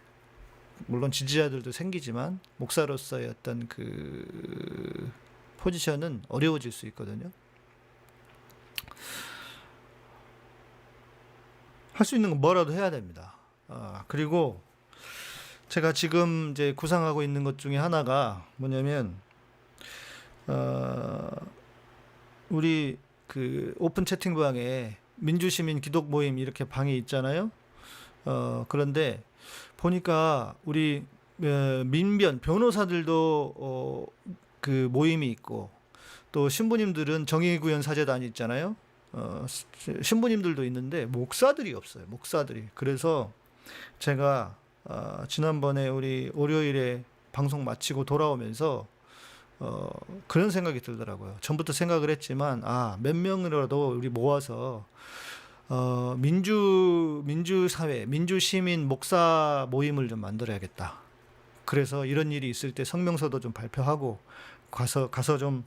물론 지지자들도 생기지만 목사로서의 어떤 그 포지션은 어려워질 수 있거든요. 할 수 있는 건 뭐라도 해야 됩니다. 그리고 제가 지금 이제 구상하고 있는 것 중에 하나가 뭐냐면 우리 그 오픈 채팅방에 민주시민 기독 모임 이렇게 방이 있잖아요. 그런데 보니까 우리 민변 변호사들도 그 모임이 있고 또 신부님들은 정의구현 사제단이 있잖아요. 신부님들도 있는데 목사들이 없어요. 목사들이. 그래서 제가 지난번에 우리 월요일에 방송 마치고 돌아오면서 그런 생각이 들더라고요. 전부터 생각을 했지만 몇 명이라도 우리 모아서 민주사회, 민주시민 목사 모임을 좀 만들어야겠다. 그래서 이런 일이 있을 때 성명서도 좀 발표하고 가서 좀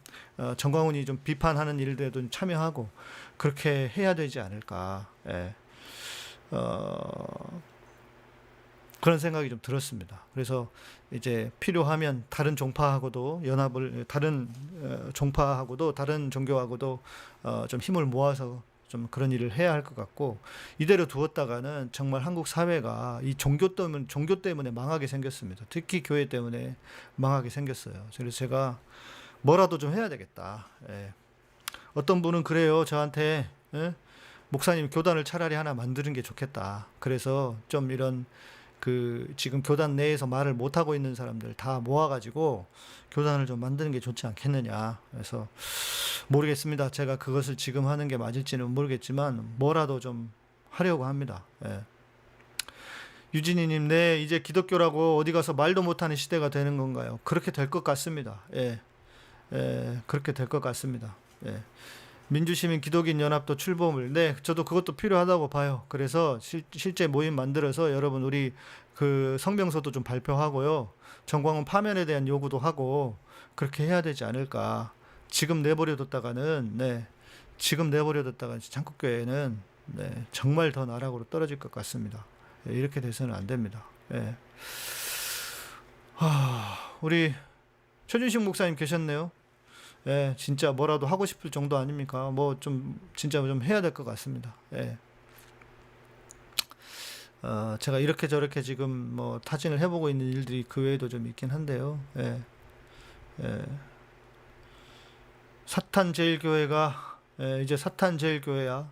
정광훈이 좀 비판하는 일들에도 좀 참여하고 그렇게 해야 되지 않을까. 그런 생각이 좀 들었습니다. 그래서 이제 필요하면 다른 종파하고도 다른 종파하고도 다른 종교하고도 좀 힘을 모아서 좀 그런 일을 해야 할 것 같고 이대로 두었다가는 정말 한국 사회가 이 종교 때문에 망하게 생겼습니다. 특히 교회 때문에 망하게 생겼어요. 그래서 제가 뭐라도 좀 해야 되겠다. 어떤 분은 그래요. 저한테 목사님 교단을 차라리 하나 만드는 게 좋겠다. 그래서 좀 이런 그 지금 교단 내에서 말을 못 하고 있는 사람들 다 모아가지고 교단을 좀 만드는 게 좋지 않겠느냐. 그래서 모르겠습니다. 제가 그것을 지금 하는 게 맞을지는 모르겠지만 뭐라도 좀 하려고 합니다. 유진이님, 네, 이제 기독교라고 어디 가서 말도 못하는 시대가 되는 건가요? 그렇게 될 것 같습니다. 그렇게 될 것 같습니다. 민주시민 기독인 연합도 출범을, 네, 저도 그것도 필요하다고 봐요. 그래서 실제 모임 만들어서 여러분 우리 그 성명서도 좀 발표하고요. 정광훈 파면에 대한 요구도 하고 그렇게 해야 되지 않을까. 지금 내버려뒀다가는 창국교회는 정말 더 나락으로 떨어질 것 같습니다. 이렇게 돼서는 안 됩니다. 우리 최준식 목사님 계셨네요. 진짜 뭐라도 하고 싶을 정도 아닙니까? 뭐 좀 진짜 좀 해야 될 것 같습니다. 제가 이렇게 저렇게 지금 뭐 타진을 해보고 있는 일들이 그 외에도 좀 있긴 한데요. 사탄제일교회가 이제 사탄제일교회야.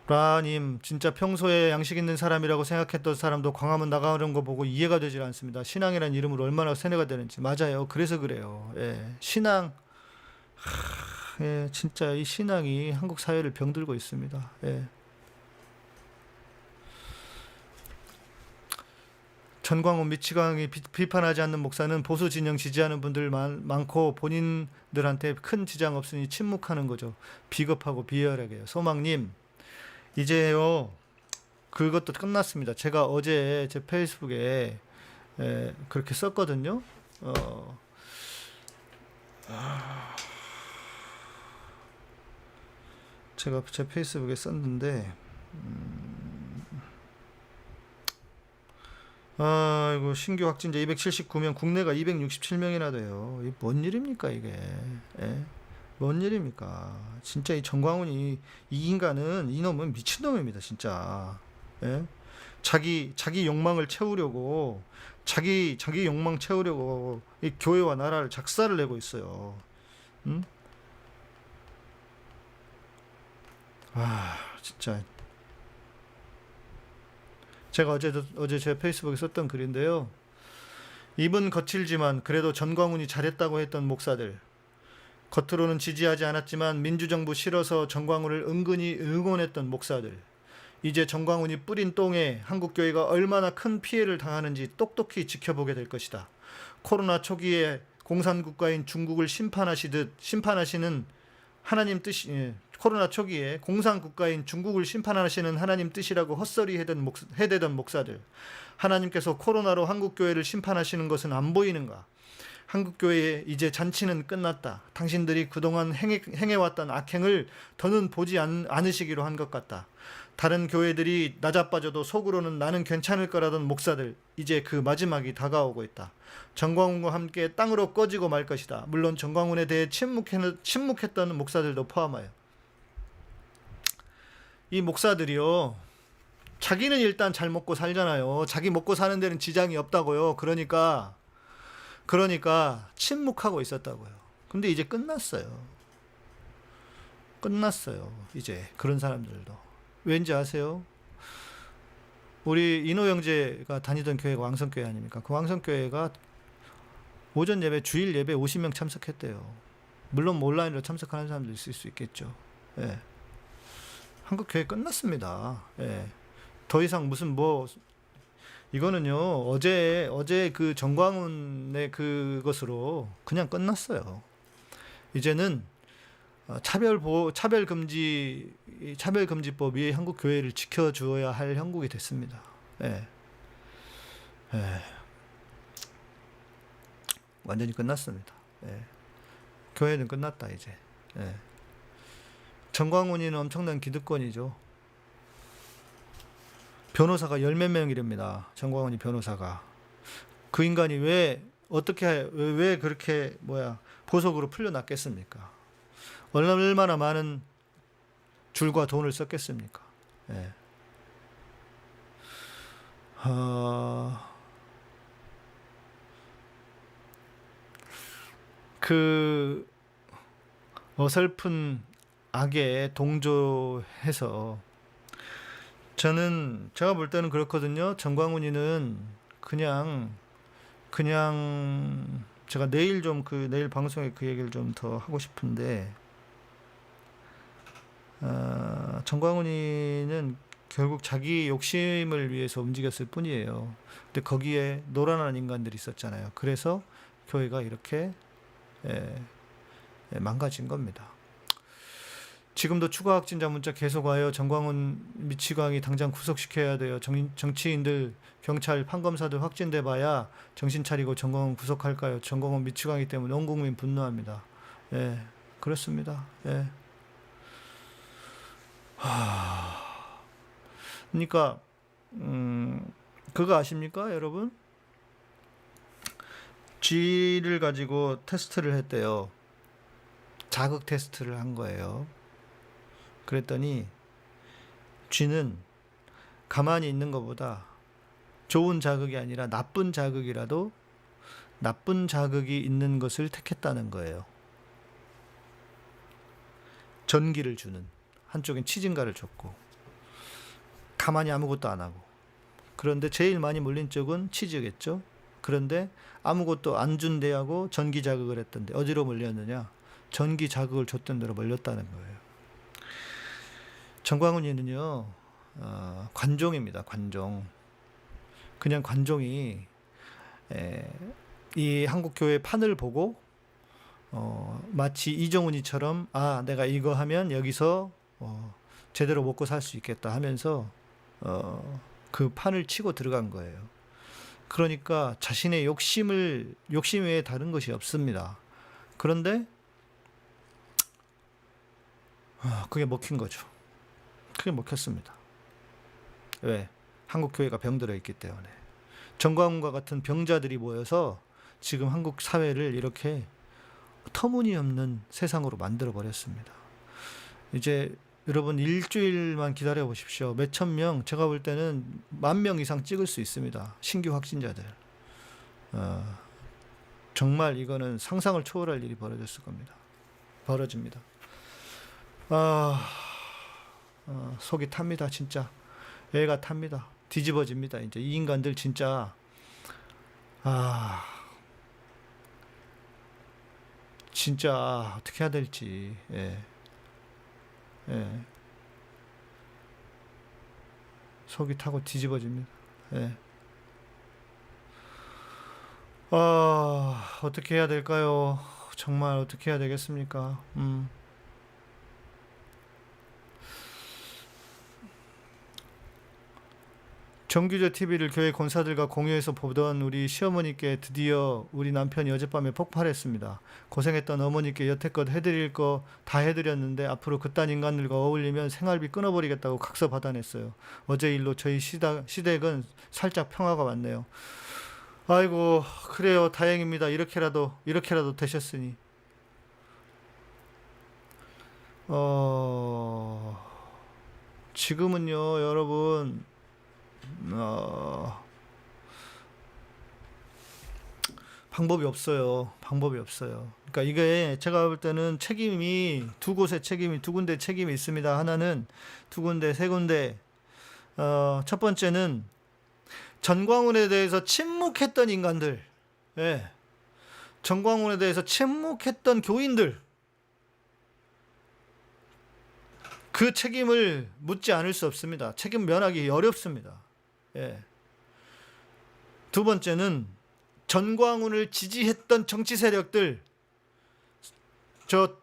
라님, 진짜 평소에 양식 있는 사람이라고 생각했던 사람도 광화문 나가는 거 보고 이해가 되질 않습니다. 신앙이라는 이름으로 얼마나 세뇌가 되는지. 맞아요. 그래서 그래요. 신앙, 진짜 이 신앙이 한국 사회를 병들고 있습니다. 전광훈 미치광이 비판하지 않는 목사는 보수 진영 지지하는 분들 많고 본인들한테 큰 지장 없으니 침묵하는 거죠. 비겁하고 비열하게요. 소망님, 이제요 그것도 끝났습니다. 제가 어제 제 페이스북에 그렇게 썼거든요. 제가 제 페이스북에 썼는데 아이고, 신규 확진자 279명, 국내가 267명이나 돼요. 이게 뭔 일입니까 이게? 예? 뭔 일입니까? 진짜 이 정광훈이, 이 인간은, 이놈은 미친놈입니다 진짜. 예? 자기 욕망을 채우려고, 자기 욕망 채우려고 이 교회와 나라를 작사를 내고 있어요. 응? 아, 진짜. 제가 어제 제 페이스북에 썼던 글인데요. 입은 거칠지만 그래도 전광훈이 잘했다고 했던 목사들, 겉으로는 지지하지 않았지만 민주정부 싫어서 전광훈을 은근히 응원했던 목사들, 이제 전광훈이 뿌린 똥에 한국교회가 얼마나 큰 피해를 당하는지 똑똑히 지켜보게 될 것이다. 코로나 초기에 공산국가인 중국을 심판하시는 하나님 뜻이, 코로나 초기에 공산국가인 중국을 심판하시는 하나님 뜻이라고 헛소리 해대던 목사들, 하나님께서 코로나로 한국교회를 심판하시는 것은 안 보이는가? 한국교회의 이제 잔치는 끝났다. 당신들이 그동안 행해왔던 악행을 더는 보지 않으시기로 한 것 같다. 다른 교회들이 나자빠져도 속으로는 나는 괜찮을 거라던 목사들, 이제 그 마지막이 다가오고 있다. 정광훈과 함께 땅으로 꺼지고 말 것이다. 물론 정광훈에 대해 침묵했던 목사들도 포함하여. 이 목사들이요, 자기는 일단 잘 먹고 살잖아요. 자기 먹고 사는 데는 지장이 없다고요. 그러니까 침묵하고 있었다고요. 근데 이제 끝났어요. 이제 그런 사람들도. 왠지 아세요? 우리 인호 형제가 다니던 교회가 왕성교회 아닙니까? 그 왕성교회가 오전 예배, 주일 예배 50명 참석했대요. 물론 온라인으로 참석하는 사람도 있을 수 있겠죠. 예. 한국 교회 끝났습니다. 예. 더 이상 무슨 이거는요, 어제 그 정광훈의 그것으로 그냥 끝났어요. 이제는 차별금지법이 한국 교회를 지켜주어야 할 형국이 됐습니다. 예. 예. 완전히 끝났습니다. 예. 교회는 끝났다 이제. 예. 정광훈이는 엄청난 기득권이죠. 변호사가 열 몇 명이랍니다. 정광훈이 변호사가. 그 인간이 왜 그렇게 보석으로 풀려났겠습니까? 얼마나 많은 줄과 돈을 썼겠습니까? 예. 그 어설픈 악에 동조해서, 제가 볼 때는 그렇거든요. 정광훈이는 그냥 제가 내일 내일 방송에 그 얘기를 좀 더 하고 싶은데, 정광훈이는 결국 자기 욕심을 위해서 움직였을 뿐이에요. 근데 거기에 노란한 인간들이 있었잖아요. 그래서 교회가 이렇게 망가진 겁니다. 지금도 추가 확진자 문자 계속 와요. 정광훈 미치광이 당장 구속시켜야 돼요. 정치인들, 경찰, 판검사들 확진돼 봐야 정신 차리고 정광훈 구속할까요? 정광훈 미치광이 때문에 온 국민 분노합니다. 예, 그렇습니다. 예. 그러니까 그거 아십니까, 여러분? 쥐를 가지고 테스트를 했대요. 자극 테스트를 한 거예요. 그랬더니 쥐는 가만히 있는 것보다 좋은 자극이 아니라 나쁜 자극이라도 나쁜 자극이 있는 것을 택했다는 거예요. 전기를 주는, 한쪽엔 치진가를 줬고 가만히 아무것도 안 하고. 그런데 제일 많이 물린 쪽은 치즈겠죠. 그런데 아무것도 안 준 데하고 전기 자극을 했던데 어디로 물렸느냐? 전기 자극을 줬던 데로 물렸다는 거예요. 정광훈이는요, 관종입니다. 관종. 그냥 관종이 이 한국교회 판을 보고 마치 이정훈이처럼 내가 이거 하면 여기서 제대로 먹고 살 수 있겠다 하면서 그 판을 치고 들어간 거예요. 그러니까 자신의 욕심 외에 다른 것이 없습니다. 그런데 그게 먹힌 거죠. 그게 먹혔습니다. 왜? 한국교회가 병들어 있기 때문에. 정광훈과 같은 병자들이 모여서 지금 한국 사회를 이렇게 터무니없는 세상으로 만들어 버렸습니다. 이제 여러분 일주일만 기다려 보십시오. 몇천 명, 제가 볼 때는 10,000명 이상 찍을 수 있습니다. 신규 확진자들. 정말 이거는 상상을 초월할 일이 벌어졌을 겁니다. 벌어집니다. 속이 탑니다, 진짜. 애가 탑니다. 뒤집어집니다. 이제 이 인간들 진짜 진짜 어떻게 해야 될지. 예. 속이 타고 뒤집어집니다. 예. 어떻게 해야 될까요? 정말 어떻게 해야 되겠습니까? 정규제 TV를 교회 권사들과 공유해서 보던 우리 시어머니께 드디어 우리 남편이 어젯밤에 폭발했습니다. 고생했던 어머니께 여태껏 해드릴 거 다 해드렸는데 앞으로 그딴 인간들과 어울리면 생활비 끊어버리겠다고 각서 받아냈어요. 어제 일로 저희 시댁은 살짝 평화가 왔네요. 아이고, 그래요. 다행입니다. 이렇게라도 되셨으니. 지금은요, 여러분, 방법이 없어요. 방법이 없어요. 그러니까 이게 제가 볼 때는 책임이 두 군데 책임이 있습니다. 하나는 두 군데, 세 군데. 첫 번째는 전광훈에 대해서 침묵했던 인간들, 예. 전광훈에 대해서 침묵했던 교인들, 그 책임을 묻지 않을 수 없습니다. 책임 면하기 어렵습니다. 예. 두 번째는 전광훈을 지지했던 정치 세력들, 저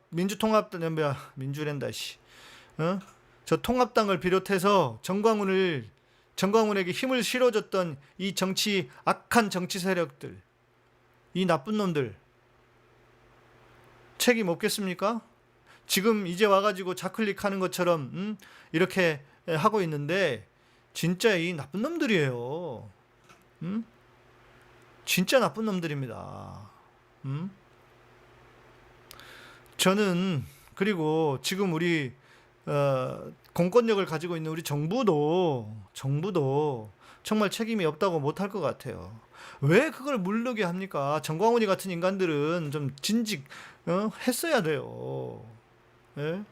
저 통합당을 비롯해서 정광훈에게 힘을 실어줬던 이 악한 정치 세력들, 이 나쁜 놈들 책임 없겠습니까? 지금 이제 와가지고 좌클릭하는 것처럼 이렇게 하고 있는데 진짜 이 나쁜 놈들이에요. 진짜 나쁜 놈들입니다. 저는 그리고 지금 우리 공권력을 가지고 있는 우리 정부도 정말 책임이 없다고 못할 것 같아요. 왜 그걸 모르게 합니까? 정광훈이 같은 인간들은 좀 했어야 돼요. 예?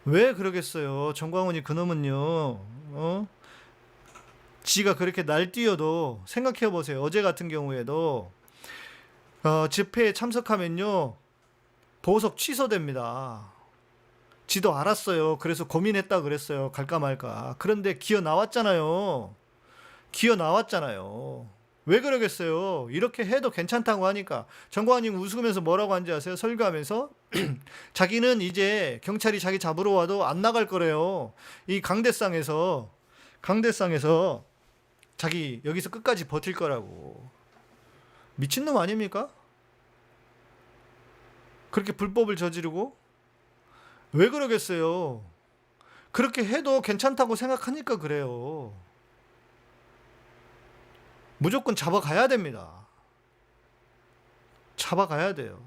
왜 그러겠어요? 정광훈이 그놈은요. 지가 그렇게 날뛰어도 생각해 보세요. 어제 같은 경우에도 집회에 참석하면요 보석 취소됩니다. 지도 알았어요. 그래서 고민했다 그랬어요. 갈까 말까. 그런데 기어 나왔잖아요. 왜 그러겠어요? 이렇게 해도 괜찮다고 하니까. 정광훈님 웃으면서 뭐라고 하는지 아세요? 설교하면서 자기는 이제 경찰이 자기 잡으러 와도 안 나갈 거래요. 이 강대상에서 자기 여기서 끝까지 버틸 거라고. 미친놈 아닙니까? 그렇게 불법을 저지르고. 왜 그러겠어요? 그렇게 해도 괜찮다고 생각하니까 그래요. 무조건 잡아가야 됩니다. 잡아가야 돼요.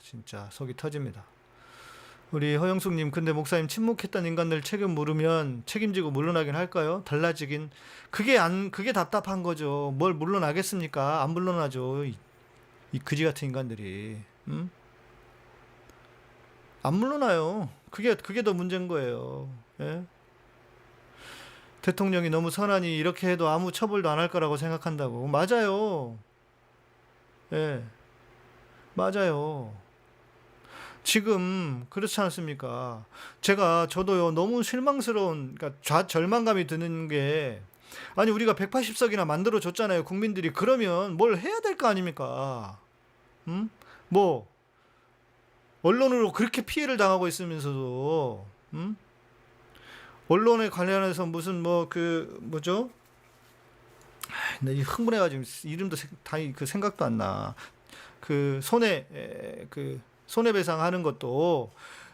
진짜 속이 터집니다. 우리 허영숙님, 근데 목사님 침묵했던 인간들 책임 물으면 책임지고 물러나긴 할까요? 달라지긴. 그게 답답한 거죠. 뭘 물러나겠습니까? 안 물러나죠. 이 그지 같은 인간들이. 안 물러나요. 그게 더 문제인 거예요. 예? 대통령이 너무 선하니 이렇게 해도 아무 처벌도 안 할 거라고 생각한다고. 맞아요. 예. 맞아요. 지금 그렇지 않습니까? 저도요 너무 실망스러운, 그러니까 절망감이 드는 게, 아니 우리가 180석이나 만들어 줬잖아요. 국민들이. 그러면 뭘 해야 될 거 아닙니까? 뭐 언론으로 그렇게 피해를 당하고 있으면서도 언론에 관련해서 무슨 뭐죠? 나 이 흥분해가지고 이름도 그 생각도 안 나. 그 손해배상 하는 것도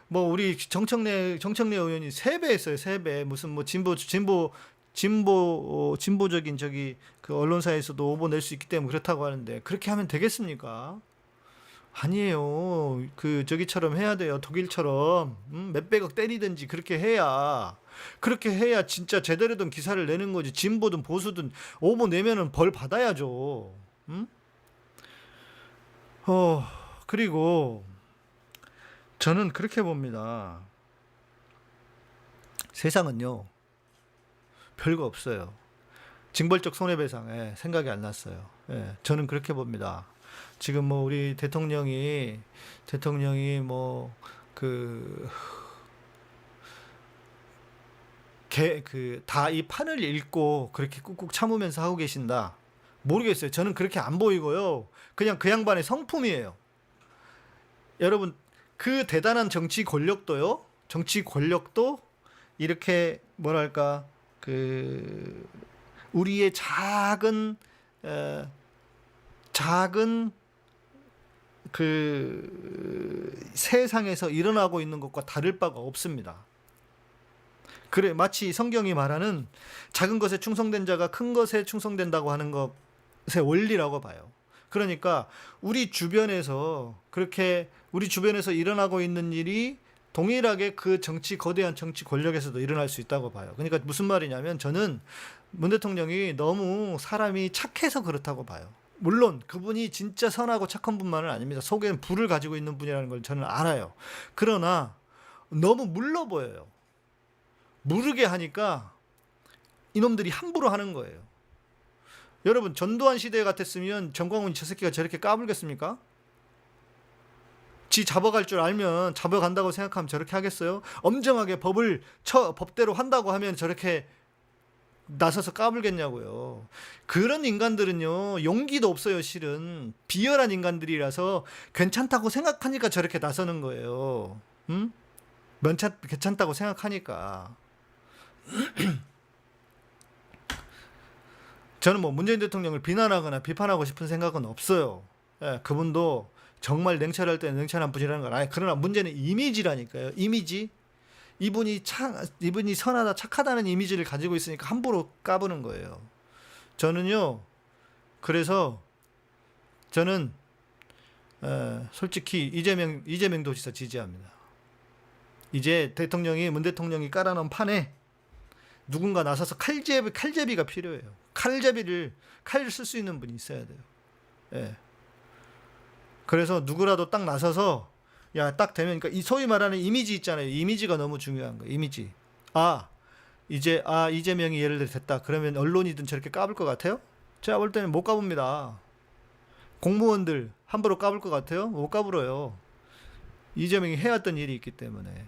뭐 우리 정청래 의원이 3배 했어요. 3배. 무슨 뭐 진보적인 저기 그 언론사에서도 오보 낼 수 있기 때문에 그렇다고 하는데 그렇게 하면 되겠습니까? 아니에요. 그 저기처럼 해야 돼요. 독일처럼 몇백억 때리든지 그렇게 해야 진짜 제대로 된 기사를 내는 거지. 진보든 보수든 오보 내면은 벌 받아야죠. 음? 그리고 저는 그렇게 봅니다. 세상은요, 별거 없어요. 징벌적 손해배상에 생각이 안 났어요. 예, 저는 그렇게 봅니다. 지금 뭐 우리 대통령이 뭐 다 이 판을 읽고 그렇게 꾹꾹 참으면서 하고 계신다. 모르겠어요. 저는 그렇게 안 보이고요. 그냥 그 양반의 성품이에요. 여러분, 그 대단한 정치 권력도요. 정치 권력도 이렇게 뭐랄까 우리의 작은 세상에서 일어나고 있는 것과 다를 바가 없습니다. 그래, 마치 성경이 말하는 작은 것에 충성된 자가 큰 것에 충성된다고 하는 것의 원리라고 봐요. 그러니까 우리 주변에서 일어나고 있는 일이 동일하게 거대한 정치 권력에서도 일어날 수 있다고 봐요. 그러니까 무슨 말이냐면 저는 문 대통령이 너무 사람이 착해서 그렇다고 봐요. 물론 그분이 진짜 선하고 착한 분만은 아닙니다. 속에는 불을 가지고 있는 분이라는 걸 저는 알아요. 그러나 너무 물러 보여요. 무르게 하니까 이놈들이 함부로 하는 거예요. 여러분, 전두환 시대 같았으면 정광훈이 저 새끼가 저렇게 까불겠습니까? 지 잡아갈 줄 알면 잡아간다고 생각하면 저렇게 하겠어요? 엄정하게 법대로 한다고 하면 저렇게 나서서 까불겠냐고요. 그런 인간들은요, 용기도 없어요. 실은 비열한 인간들이라서 괜찮다고 생각하니까 저렇게 나서는 거예요. 괜찮다고 생각하니까. 저는 뭐 문재인 대통령을 비난하거나 비판하고 싶은 생각은 없어요. 예, 그분도 정말 냉철할 때는 냉철한 분이라는 걸 알아요. 그러나 문제는 이미지라니까요. 이미지. 이분이 선하다, 착하다는 이미지를 가지고 있으니까 함부로 까부는 거예요. 저는요, 그래서 저는 솔직히 이재명 도지사 지지합니다. 이제 문 대통령이 깔아놓은 판에 누군가 나서서 칼제비가 필요해요. 칼을 쓸 수 있는 분이 있어야 돼요. 예. 그래서 누구라도 딱 나서서 딱 되면, 그러니까 이 소위 말하는 이미지 있잖아요. 이미지가 너무 중요한 거예요. 이미지. 이재명이 예를 들어 됐다. 그러면 언론이든 저렇게 까불 것 같아요? 제가 볼 때는 못 까붑니다. 공무원들 함부로 까불 것 같아요? 못 까불어요. 이재명이 해왔던 일이 있기 때문에.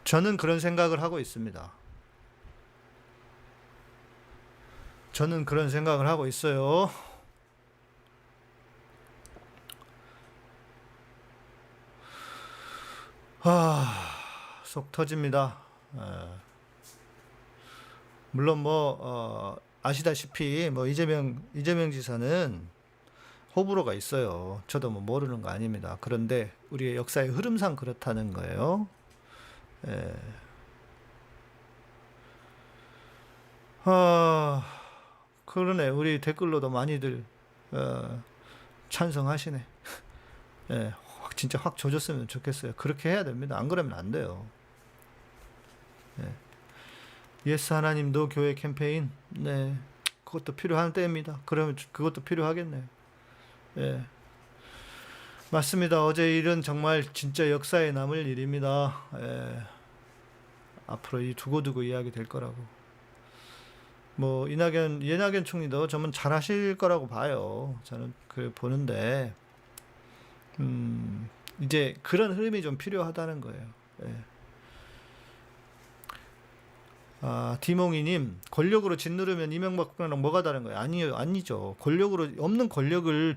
저는 그런 생각을 하고 있습니다. 저는 그런 생각을 하고 있어요. 속 터집니다. 물론 뭐 아시다시피 뭐 이재명 지사는 호불호가 있어요. 저도 뭐 모르는 거 아닙니다. 그런데 우리의 역사의 흐름상 그렇다는 거예요. 그러네. 우리 댓글로도 많이들 찬성하시네. 진짜 확 조졌으면 좋겠어요. 그렇게 해야 됩니다. 안 그러면 안 돼요. 예스 하나님도 교회 캠페인, 네, 그것도 필요한 때입니다. 그러면 그것도 필요하겠네요. 맞습니다. 어제 일은 정말 진짜 역사에 남을 일입니다. 앞으로 이 두고두고 이야기 될 거라고. 뭐 이낙연 총리도 저는 잘하실 거라고 봐요. 저는 그래 보는데 이제 그런 흐름이 좀 필요하다는 거예요. 디몽이님, 권력으로 짓누르면 이명박이랑 뭐가 다른 거예요? 아니죠. 없는 권력으로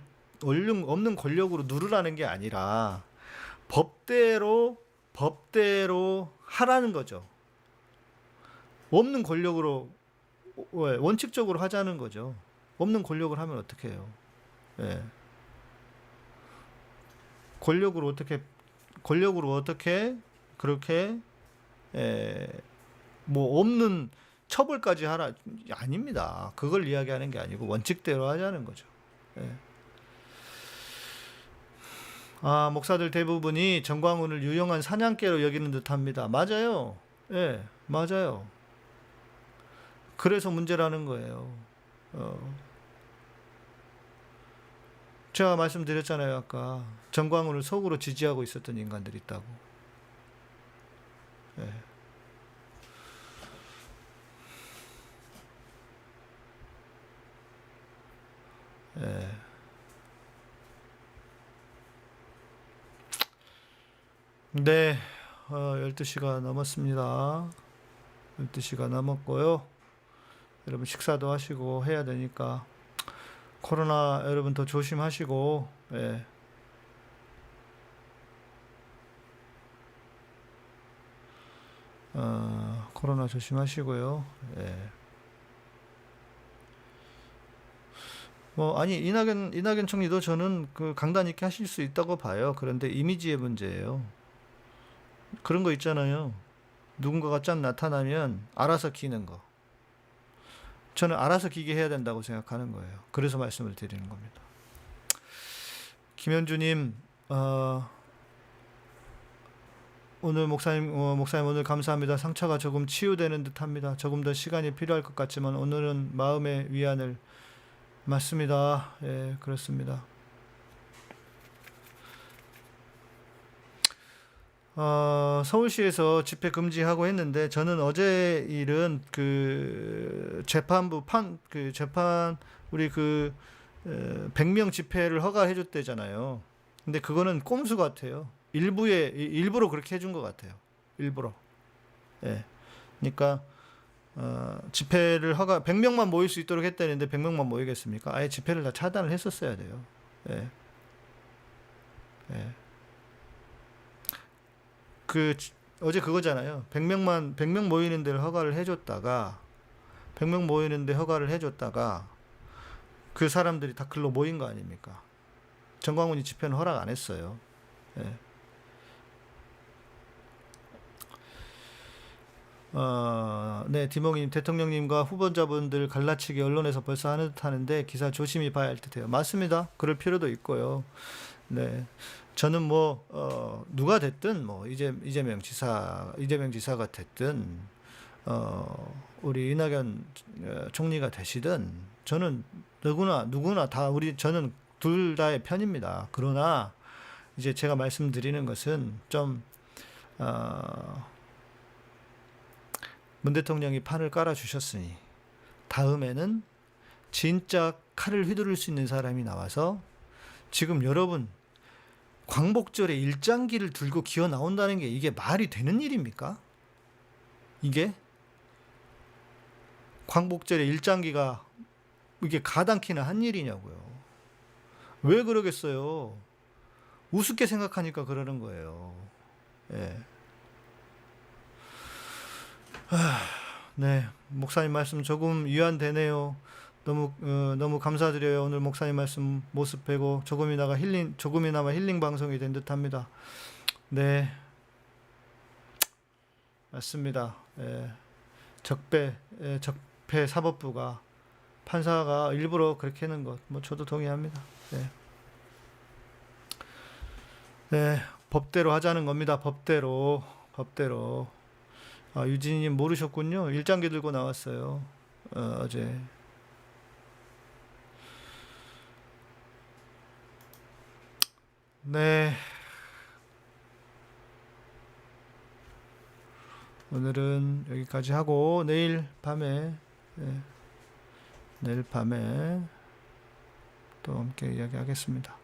누르라는 게 아니라 법대로 하라는 거죠. 없는 권력으로 원칙적으로 하자는 거죠. 없는 권력을 하면 어떻게 해요? 예. 권력으로 어떻게 그렇게 뭐 없는 처벌까지 하라 아닙니다. 그걸 이야기하는 게 아니고 원칙대로 하자는 거죠. 예. 아, 목사들 대부분이 정광훈을 유용한 사냥개로 여기는 듯합니다. 맞아요. 예, 맞아요. 그래서 문제라는 거예요. 제가 말씀드렸잖아요. 아까 정광훈을 속으로 지지하고 있었던 인간들이 있다고. 예. 예. 네, 12시가 넘었습니다. 12시가 넘었고요. 여러분 식사도 하시고 해야 되니까 코로나 여러분 더 조심하시고, 예. 코로나 조심하시고요. 예. 뭐 아니 이낙연 총리도 저는 그 강단 있게 하실 수 있다고 봐요. 그런데 이미지의 문제예요. 그런 거 있잖아요. 누군가가 짠 나타나면 알아서 기는 거. 저는 알아서 기게 해야 된다고 생각하는 거예요. 그래서 말씀을 드리는 겁니다. 김현주님, 오늘 목사님 오늘 감사합니다. 상처가 조금 치유되는 듯합니다. 조금 더 시간이 필요할 것 같지만 오늘은 마음의 위안을. 맞습니다. 예, 그렇습니다. 서울시에서 집회 금지하고 했는데 저는 어제 일은 그 재판부 우리 100명 집회를 허가해 줬대잖아요. 근데 그거는 꼼수 같아요. 일부러 그렇게 해준 것 같아요. 일부러. 예. 그러니까 집회를 100명만 모일 수 있도록 했다는데 100명만 모이겠습니까? 아예 집회를 다 차단을 했었어야 돼요. 예. 예. 어제 그거잖아요. 100명 모이는 데를 허가를 해줬다가 100명 모이는 데 허가를 해줬다가 그 사람들이 다 글로 모인 거 아닙니까? 정광훈이 집회는 허락 안 했어요. 예. 네, 디몽님, 대통령님과 후보자분들 갈라치기 언론에서 벌써 하는 듯 하는데 기사 조심히 봐야 할 듯해요. 맞습니다. 그럴 필요도 있고요. 네, 저는 뭐 누가 됐든 뭐 이재명 지사가 됐든 우리 이낙연 총리가 되시든 저는 누구나 다 저는 둘 다의 편입니다. 그러나 이제 제가 말씀드리는 것은 좀 문 대통령이 판을 깔아주셨으니 다음에는 진짜 칼을 휘두를 수 있는 사람이 나와서 지금 여러분 광복절에 일장기를 들고 기어 나온다는 게 이게 말이 되는 일입니까? 이게 광복절에 일장기가 이게 가당키나 한 일이냐고요. 왜 그러겠어요? 우습게 생각하니까 그러는 거예요. 예. 네, 목사님 말씀 조금 위안되네요. 너무 감사드려요. 오늘 목사님 말씀 모습 뵈고 조금이나마 힐링 방송이 된 듯합니다. 네, 맞습니다. 예, 적폐 사법부가 판사가 일부러 그렇게 하는 것, 뭐 저도 동의합니다. 네, 네, 법대로 하자는 겁니다. 법대로. 유진이님 모르셨군요. 일장기 들고 나왔어요. 어제. 네. 오늘은 여기까지 하고 내일 밤에 또 함께 이야기하겠습니다.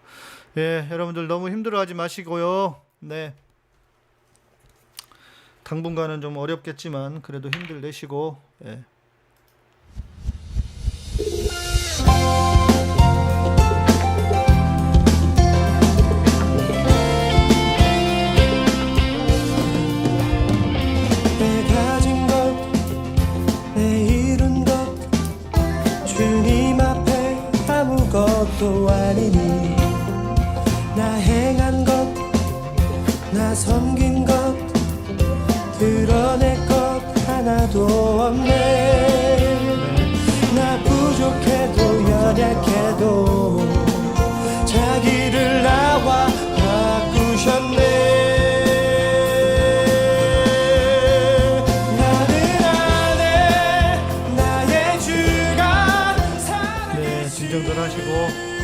예, 여러분들 너무 힘들어하지 마시고요. 네. 당분간은 좀 어렵겠지만 그래도 힘들 내시고 예. 내 가진 것, 내 이룬 것 주님 앞에 아무것도 아니야. 아니니 나 행한 것 나 섬긴 것 드러낼 것 하나도 없네 나 부족해도 연약해도 자기를 나와 바꾸셨네 나는 안해 나의 주가 네, 진정들 하시고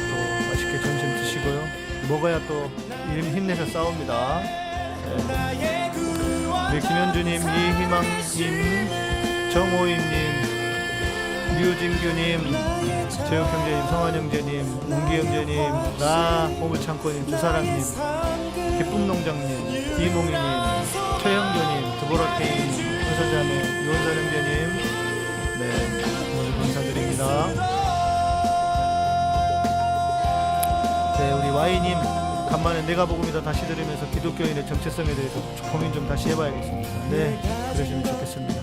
또 맛있게 점심 드시고요. 먹어야 또 일 힘내서 싸웁니다. 네. 우리 김현주님, 이희망님, 정호인님, 류진규님, 재욱형제님, 성환형제님, 웅기형제님, 나 보물창고님, 주사랑님, 기쁨농장님, 이몽희님, 최형조님, 드보라테인, 은서자매, 유원사형제님, 네, 오늘 감사드립니다. 네, 우리 Y님, 간만에 내가 복음이다 다시 들으면서 기독교인의 정체성에 대해서 고민 좀 다시 해봐야겠습니다. 네, 그러시면 좋겠습니다.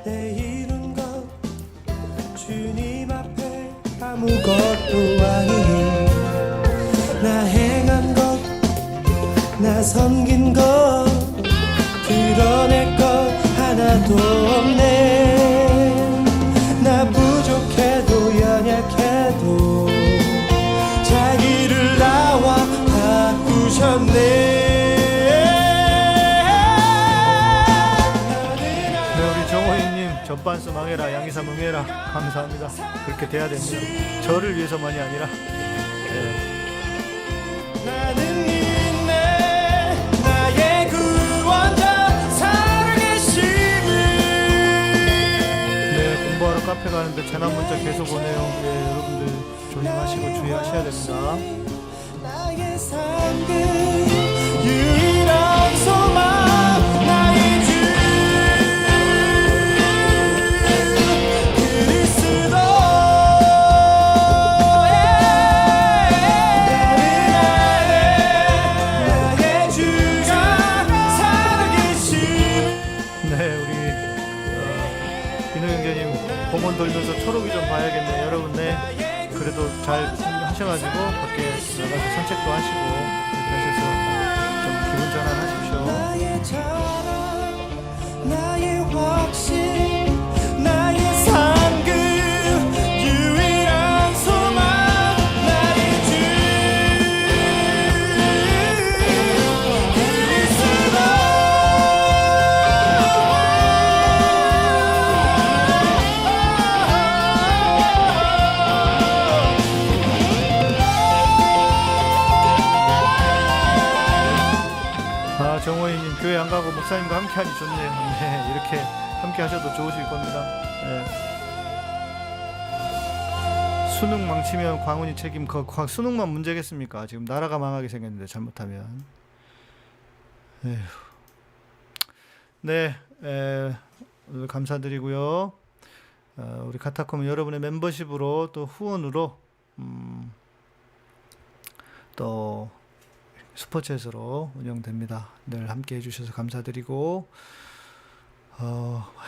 내 이룬 것 주님 앞에 아무것도 아니니 나 행한 것 나 섬긴 것 드러낼 것 하나도 없네 나 부족해도 연약해도 자기를 나와 바꾸셨네 네, 우리 정호인님, 전반수 망해라, 양이사 응해라. 감사합니다. 그렇게 돼야 됩니다. 저를 위해서만이 아니라. 네. 나는 있네 나의 구원자 살아계심을 네, 공부하러 카페 가는데 재난 문자 계속 오네요. 네, 여러분들 조심하시고 주의하셔야 됩니다. 나의 삶그 유일한 소망 나의 주 그리스도 나의 주가 살아계심 네, 우리 민호 형제님 공원 돌면서 초록이 좀 봐야겠네요. 여러분, 네, 그래도 잘 하셔가지고 밖에 나가서 산책도 하시고 이렇게 하셔서 좀 기분 전환하십시오. 나의 자랑 나의 확신 나의 삶그 유일한 소망 나의 주 아, 정호인님 교회 안 가고 목사님과 함께하니 좋네요. 네, 이렇게 함께 하셔도 좋으실 겁니다. 네. 수능 망치면 광운이 책임. 수능만 문제겠습니까? 지금 나라가 망하게 생겼는데 잘못하면. 에휴. 네, 오늘 감사드리고요. 우리 카타콤은 여러분의 멤버십으로 또 후원으로 또 슈퍼챗으로 운영됩니다. 늘 함께 해주셔서 감사드리고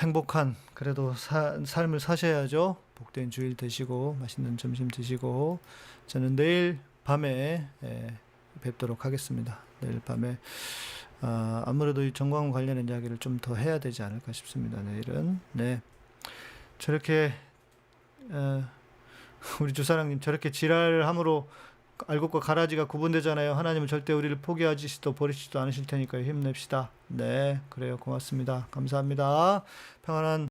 행복한 그래도 삶을 사셔야죠. 복된 주일 되시고 맛있는 점심 드시고 저는 내일 밤에 뵙도록 하겠습니다. 내일 밤에 아무래도 이 정광훈 관련된 이야기를 좀 더 해야 되지 않을까 싶습니다. 내일은 네 저렇게 우리 주사랑님 저렇게 지랄을 함으로 알곡과 가라지가 구분되잖아요. 하나님은 절대 우리를 포기하지도 버리지도 않으실 테니까요. 힘냅시다. 네, 그래요. 고맙습니다. 감사합니다. 평안한